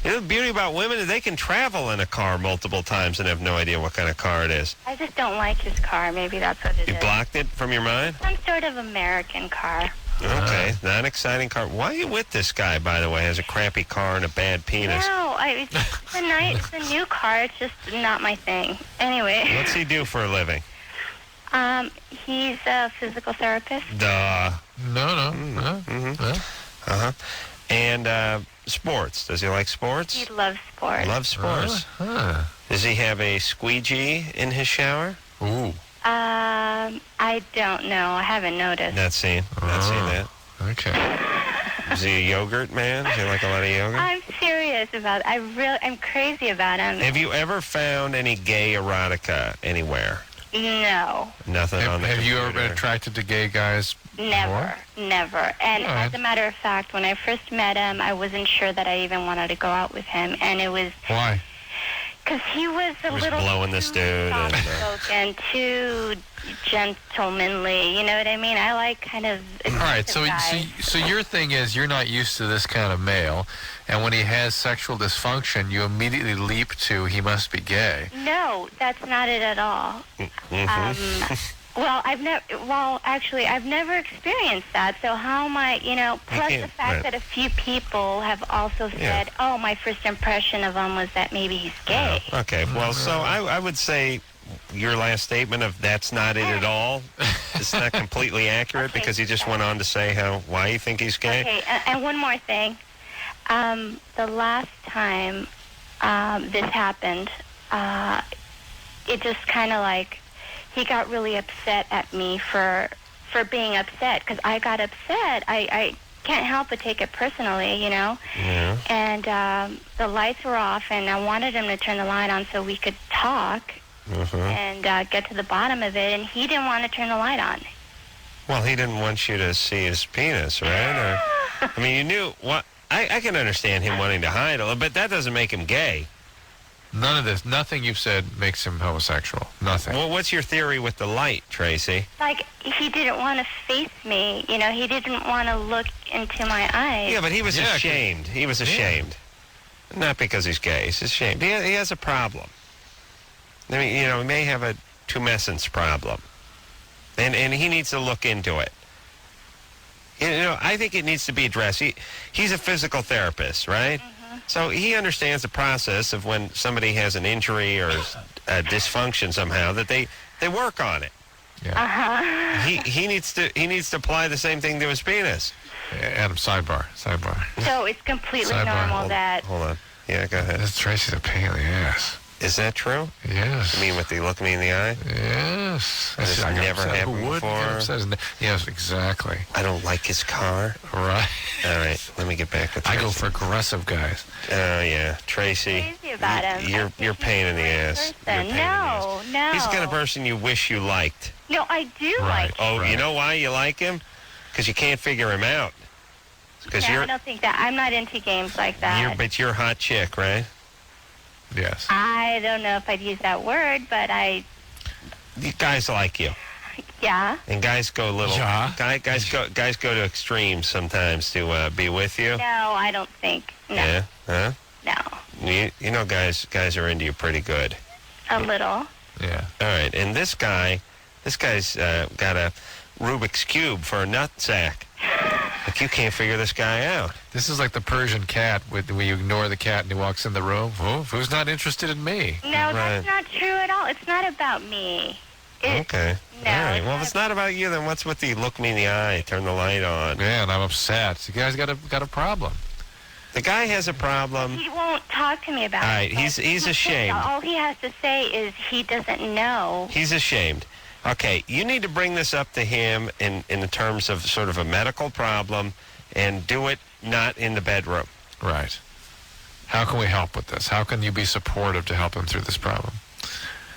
The beauty about women is they can travel in a car multiple times and have no idea what kind of car it is. I just don't like his car. Maybe that's what it is. You blocked it from your mind? Some sort of American car. Okay, not an exciting car. Why are you with this guy, by the way? Has a crappy car and a bad penis. No, it's a new car. It's just not my thing. Anyway. What's he do for a living? He's a physical therapist. Duh. No. And sports. Does he like sports? He loves sports. Loves sports. Does he have a squeegee in his shower? Ooh. I don't know. I haven't noticed. Not seen that. Okay. Is he a yogurt man? Does he like a lot of yogurt? I'm serious about it. I'm crazy about him. Have you ever found any gay erotica anywhere? No. Nothing on the Have you computer. ever been attracted to gay guys Never. And as a matter of fact, when I first met him, I wasn't sure that I even wanted to go out with him. And it was... Why? Because he was a little blowing this dude soft-spoken, too gentlemanly. You know what I mean? I like kind of... All right, so your thing is you're not used to this kind of male, and when he has sexual dysfunction, you immediately leap to he must be gay. No, that's not it at all. I've never experienced that. So how am I, plus the fact that a few people have also said, oh, my first impression of him was that maybe he's gay. Okay, well, so I would say your last statement of that's not it at all is not completely accurate because he just went on to say why you think he's gay. Okay, and one more thing. The last time this happened, it just kind of he got really upset at me for being upset because I got upset. I can't help but take it personally, Yeah. And the lights were off, and I wanted him to turn the light on so we could talk and get to the bottom of it, and he didn't want to turn the light on. Well, he didn't want you to see his penis, right? You knew what... I can understand him wanting to hide a little, but that doesn't make him gay. None of this, nothing you've said makes him homosexual. Nothing. Well, what's your theory with the light, Tracy? He didn't want to face me. He didn't want to look into my eyes. Yeah, but he was ashamed. He was ashamed. Not because he's gay. He's ashamed. He has a problem. I mean, he may have a tumescence problem. And he needs to look into it. I think it needs to be addressed. He's a physical therapist, right? Mm-hmm. So he understands the process of when somebody has an injury or a dysfunction somehow, that they work on it. Yeah. Uh-huh. He needs to apply the same thing to his penis. Adam, sidebar. So it's completely Sidebar. normal that... Hold on. Yeah, go ahead. This Tracy's a pain in the ass. Is that true? Yes. You mean with the look me in the eye? Yes. That has never happened before? Yes, exactly. I don't like his car. Right. All right, let me get back to Tracy. I go for aggressive guys. Oh, yeah. Tracy, Crazy about him. you're pain in the ass. You're pain in the ass. No. He's the kind of person you wish you liked. No, I do like him. Oh, you know why you like him? Because you can't figure him out. Because I don't think that. I'm not into games like that. But you're a hot chick, right? Yes. I don't know if I'd use that word, but Guys like you. Yeah. And guys go a little. Yeah. Guys go to extremes sometimes to be with you. No, I don't think. No. Yeah. Huh? No. You know, guys are into you pretty good. A little. Yeah. All right, and this guy's got a Rubik's Cube for a nut sack. Like, you can't figure this guy out. This is like the Persian cat where you ignore the cat and he walks in the room. Oh, who's not interested in me? No, that's not true at all. It's not about me. Okay. No, all right. it's Well, if it's not about you, then what's with the look me in the eye, turn the light on? Yeah, and I'm upset. The guy's got a problem. The guy has a problem. He won't talk to me about All it. right, he's ashamed. All he has to say is he doesn't know. He's ashamed. Okay, you need to bring this up to him in the terms of sort of a medical problem, and do it not in the bedroom. Right. How can we help with this? How can you be supportive to help him through this problem?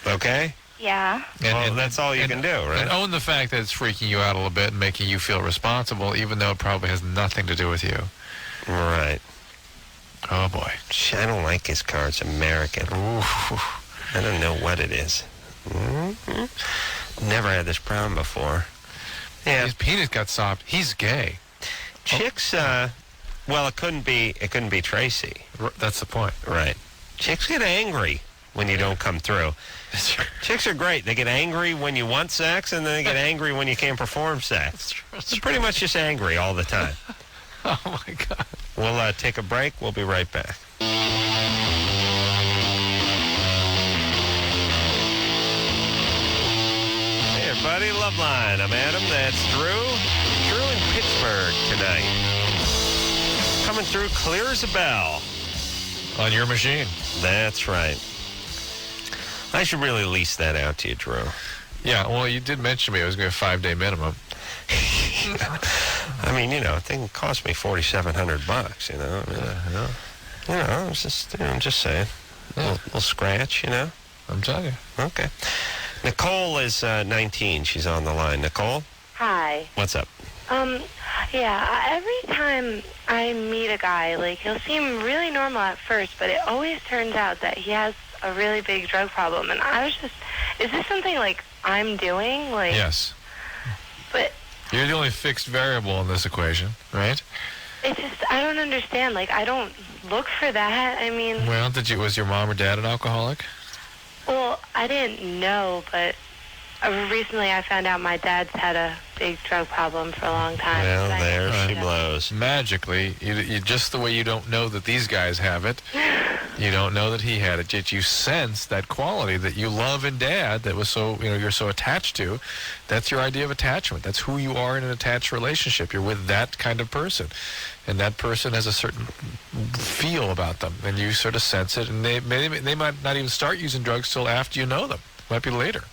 Okay? Yeah. And that's all you can do, right? And own the fact that it's freaking you out a little bit and making you feel responsible, even though it probably has nothing to do with you. Right. Oh, boy. I don't like his car. It's American. Ooh. I don't know what it is. Mm-hmm. Never had this problem before. Yeah. His penis got soft. He's gay. Chicks, well, it couldn't be Tracy. That's the point. Right. Chicks get angry when you don't come through. Chicks are great. They get angry when you want sex, and then they get angry when you can't perform sex. They're pretty much just angry all the time. Oh, my God. We'll take a break. We'll be right back. Hey, everybody. Loveline. I'm Adam. That's Drew. Drew in Pittsburgh tonight. Coming through clear as a bell. On your machine. That's right. I should really lease that out to you, Drew. Yeah, well, you did mention to me it was going to be a 5-day minimum. I mean, it thing cost me $4,700, you know. I mean, I'm just saying. A little scratch, I'm telling you. Okay. Nicole is 19. She's on the line. Nicole? Hi. What's up? Yeah, every time I meet a guy, like, he'll seem really normal at first, but it always turns out that he has a really big drug problem. And I was just, is this something, like, I'm doing? Like, Yes. But You're the only fixed variable in this equation, right? it's just, I don't understand. Like, I don't look for that. I mean, Well, was your mom or dad an alcoholic? well, I didn't know, but recently I found out my dad's had a big drug problem for a long time. Well, So I there didn't she know. blows. Magically, you just the way you don't know that these guys have it, you don't know that he had it, yet you sense that quality that you love in dad that was so, you're so attached to. That's your idea of attachment. That's who you are in an attached relationship. You're with that kind of person. And that person has a certain feel about them, and you sort of sense it, and they might not even start using drugs till after you know them. Might be later.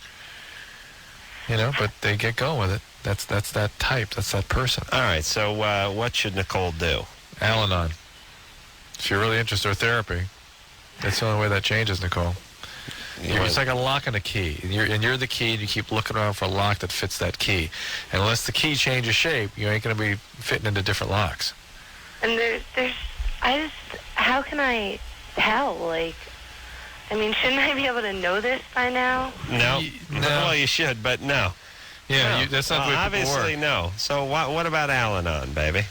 But they get going with it. That's that type. That's that person. All right, so what should Nicole do? Al-Anon. If you're really interested in therapy, that's the only way that changes, Nicole. It's like a lock and a key. You're the key, and you keep looking around for a lock that fits that key. And unless the key changes shape, you ain't going to be fitting into different locks. And how can I tell? Like, I mean, shouldn't I be able to know this by now? No. Well, you should, but no. Yeah, No. that's not the way people obviously work. no. So what about Al-Anon, baby?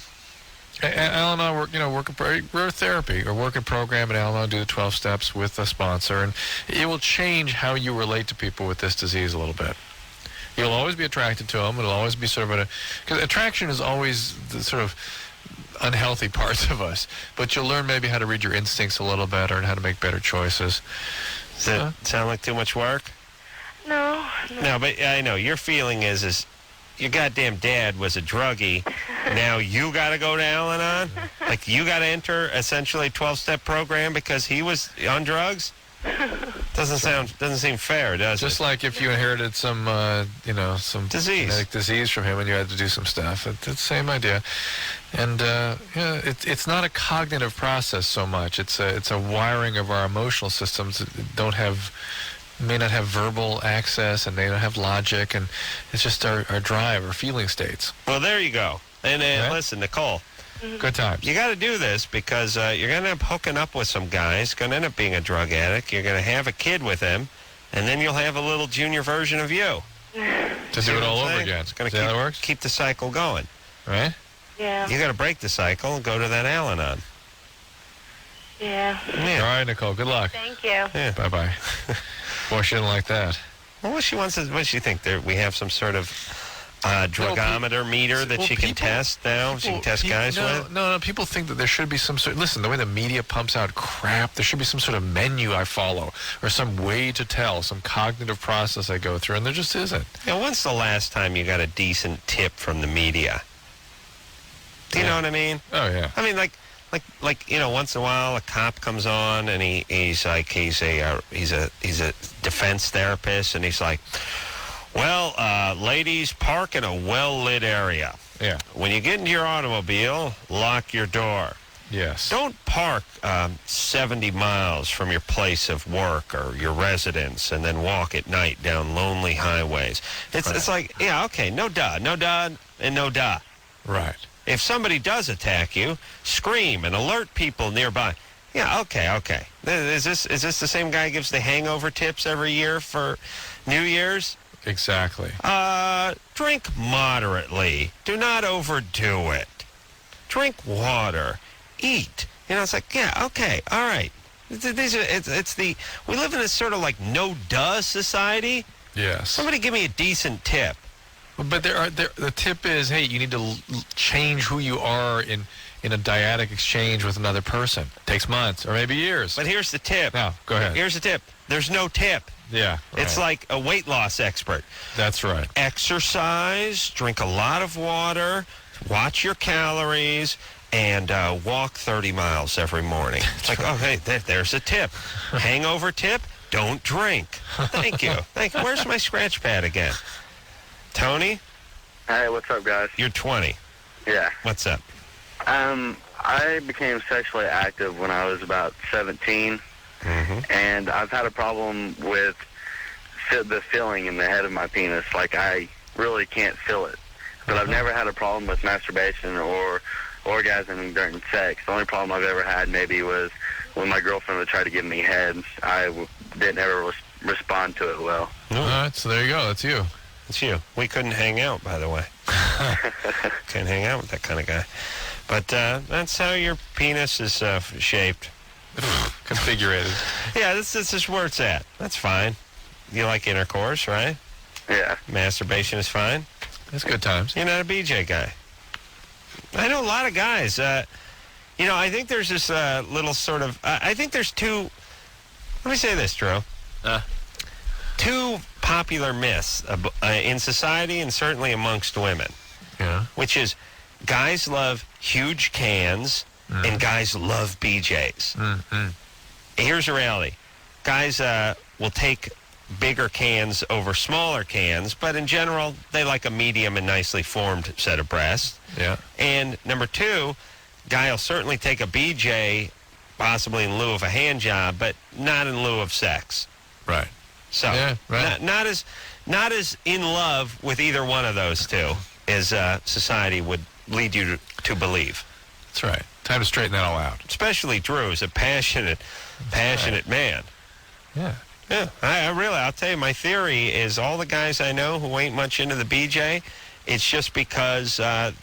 Al-Anon we're therapy or work a program at Al-Anon, do the 12 steps with a sponsor, and it will change how you relate to people with this disease a little bit. You'll always be attracted to them. It'll always be sort of because attraction is always the sort of unhealthy parts of us, but you'll learn maybe how to read your instincts a little better and how to make better choices. Does that sound like too much work? No. No, but I know your feeling is your goddamn dad was a druggie. Now you got to go to Al-Anon? Like you got to enter essentially a 12-step program because he was on drugs? Doesn't seem fair, does it? Just like if you inherited some disease, genetic disease from him, and you had to do some stuff. It's the same idea, and it's not a cognitive process so much. It's a wiring of our emotional systems that may not have verbal access, and they don't have logic, and it's just our drive, our feeling states. Well, there you go. And listen, Nicole. Good times. You got to do this because you're going to end up hooking up with some guys, going to end up being a drug addict. You're going to have a kid with him, and then you'll have a little junior version of you. To do it all over again. It's going to keep the cycle going. Right? Yeah. You got to break the cycle and go to that Al-Anon. Yeah. All right, Nicole. Good luck. Thank you. Yeah. Bye-bye. Boy, she didn't like that. Well, what does she think? We have some sort of drugometer meter that she can test now? She can test guys with? No. People think that there should be some sort... Listen, the way the media pumps out crap, there should be some sort of menu I follow or some way to tell, some cognitive process I go through, and there just isn't. Yeah, when's the last time you got a decent tip from the media? Do you know what I mean? Oh, yeah. I mean, like once in a while a cop comes on and he's a defense therapist, and he's like, well, ladies, park in a well-lit area. Yeah. When you get into your automobile, lock your door. Yes. Don't park 70 miles from your place of work or your residence and then walk at night down lonely highways. It's like, yeah, okay, no duh, and no duh. Right. If somebody does attack you, scream and alert people nearby. Yeah, okay. Is this the same guy who gives the hangover tips every year for New Year's? Exactly. Drink moderately. Do not overdo it. Drink water. Eat. It's like, yeah, okay, all right. We live in this sort of like no duh society. Yes. Somebody give me a decent tip. But the tip is, hey, you need to change who you are in a dyadic exchange with another person. It takes months or maybe years. But here's the tip. No, go ahead. Here's the tip. There's no tip. Yeah. Right. It's like a weight loss expert. That's right. Exercise, drink a lot of water, watch your calories, and walk 30 miles every morning. It's like, oh, hey, there's a tip. Hangover tip, don't drink. Thank you. Where's my scratch pad again? Tony? Hey, what's up, guys? You're 20. Yeah. What's up? I became sexually active when I was about 17, and I've had a problem with the feeling in the head of my penis. Like, I really can't feel it. But I've never had a problem with masturbation or orgasming during sex. The only problem I've ever had maybe was when my girlfriend would try to give me head. I didn't ever respond to it well. All right, so there you go. That's you. It's you. We couldn't hang out, by the way. Can't hang out with that kind of guy. But that's how your penis is shaped. Configurated. Yeah, this is where it's at. That's fine. You like intercourse, right? Yeah. Masturbation is fine. That's good times. You're not a BJ guy. I know a lot of guys. I think there's this little sort of... I think there's two... Let me say this, Drew. Two popular myths in society and certainly amongst women. Yeah. Which is guys love huge cans and guys love BJs. Mm-hmm. Here's the reality. Guys will take bigger cans over smaller cans, but in general, they like a medium and nicely formed set of breasts. Yeah. And number two, guy will certainly take a BJ, possibly in lieu of a hand job, but not in lieu of sex. Right. So, yeah, right. not as in love with either one of those two as society would lead you to believe. That's right. Time to straighten that all out. Especially Drew is a passionate man. Yeah. Yeah, I'll tell you, my theory is all the guys I know who ain't much into the BJ it's just because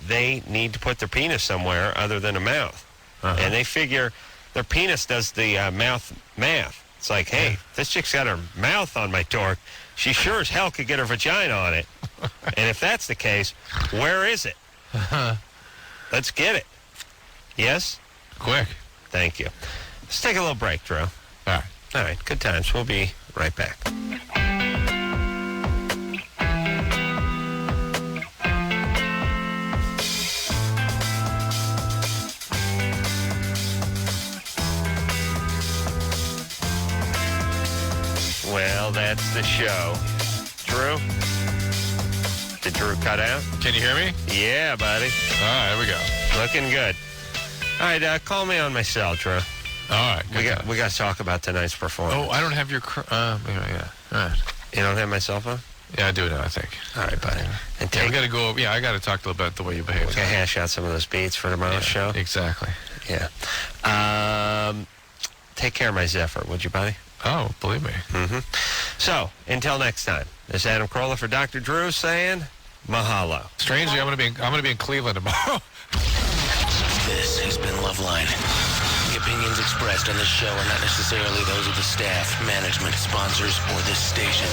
they need to put their penis somewhere other than a mouth. And they figure their penis does the mouth math. It's like, hey, this chick's got her mouth on my dork. She sure as hell could get her vagina on it. And if that's the case, where is it? Let's get it. Yes? Quick. Thank you. Let's take a little break, Drew. All right. All right, good times. We'll be right back. Well, that's the show. Drew? Did Drew cut out? Can you hear me? Yeah, buddy. All right, here we go. Looking good. All right, call me on my cell, Drew. All right. We got to talk about tonight's performance. Oh, I don't have your... yeah. All right. You don't have my cell phone? Yeah, I do now, I think. All right, buddy. And we got to go... Yeah, I got to talk a little bit about the way you behave. We got to hash out some of those beats for tomorrow's show. Exactly. Yeah. Take care of my Zephyr, would you, buddy? Oh, believe me. Mm-hmm. So, until next time, this is Adam Carolla for Dr. Drew saying mahalo. Strangely, I'm going to be in Cleveland tomorrow. This has been Loveline. The opinions expressed on this show are not necessarily those of the staff, management, sponsors, or this station.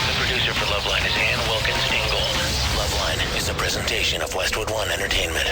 The producer for Loveline is Ann Wilkins Ingold. Loveline is a presentation of Westwood One Entertainment.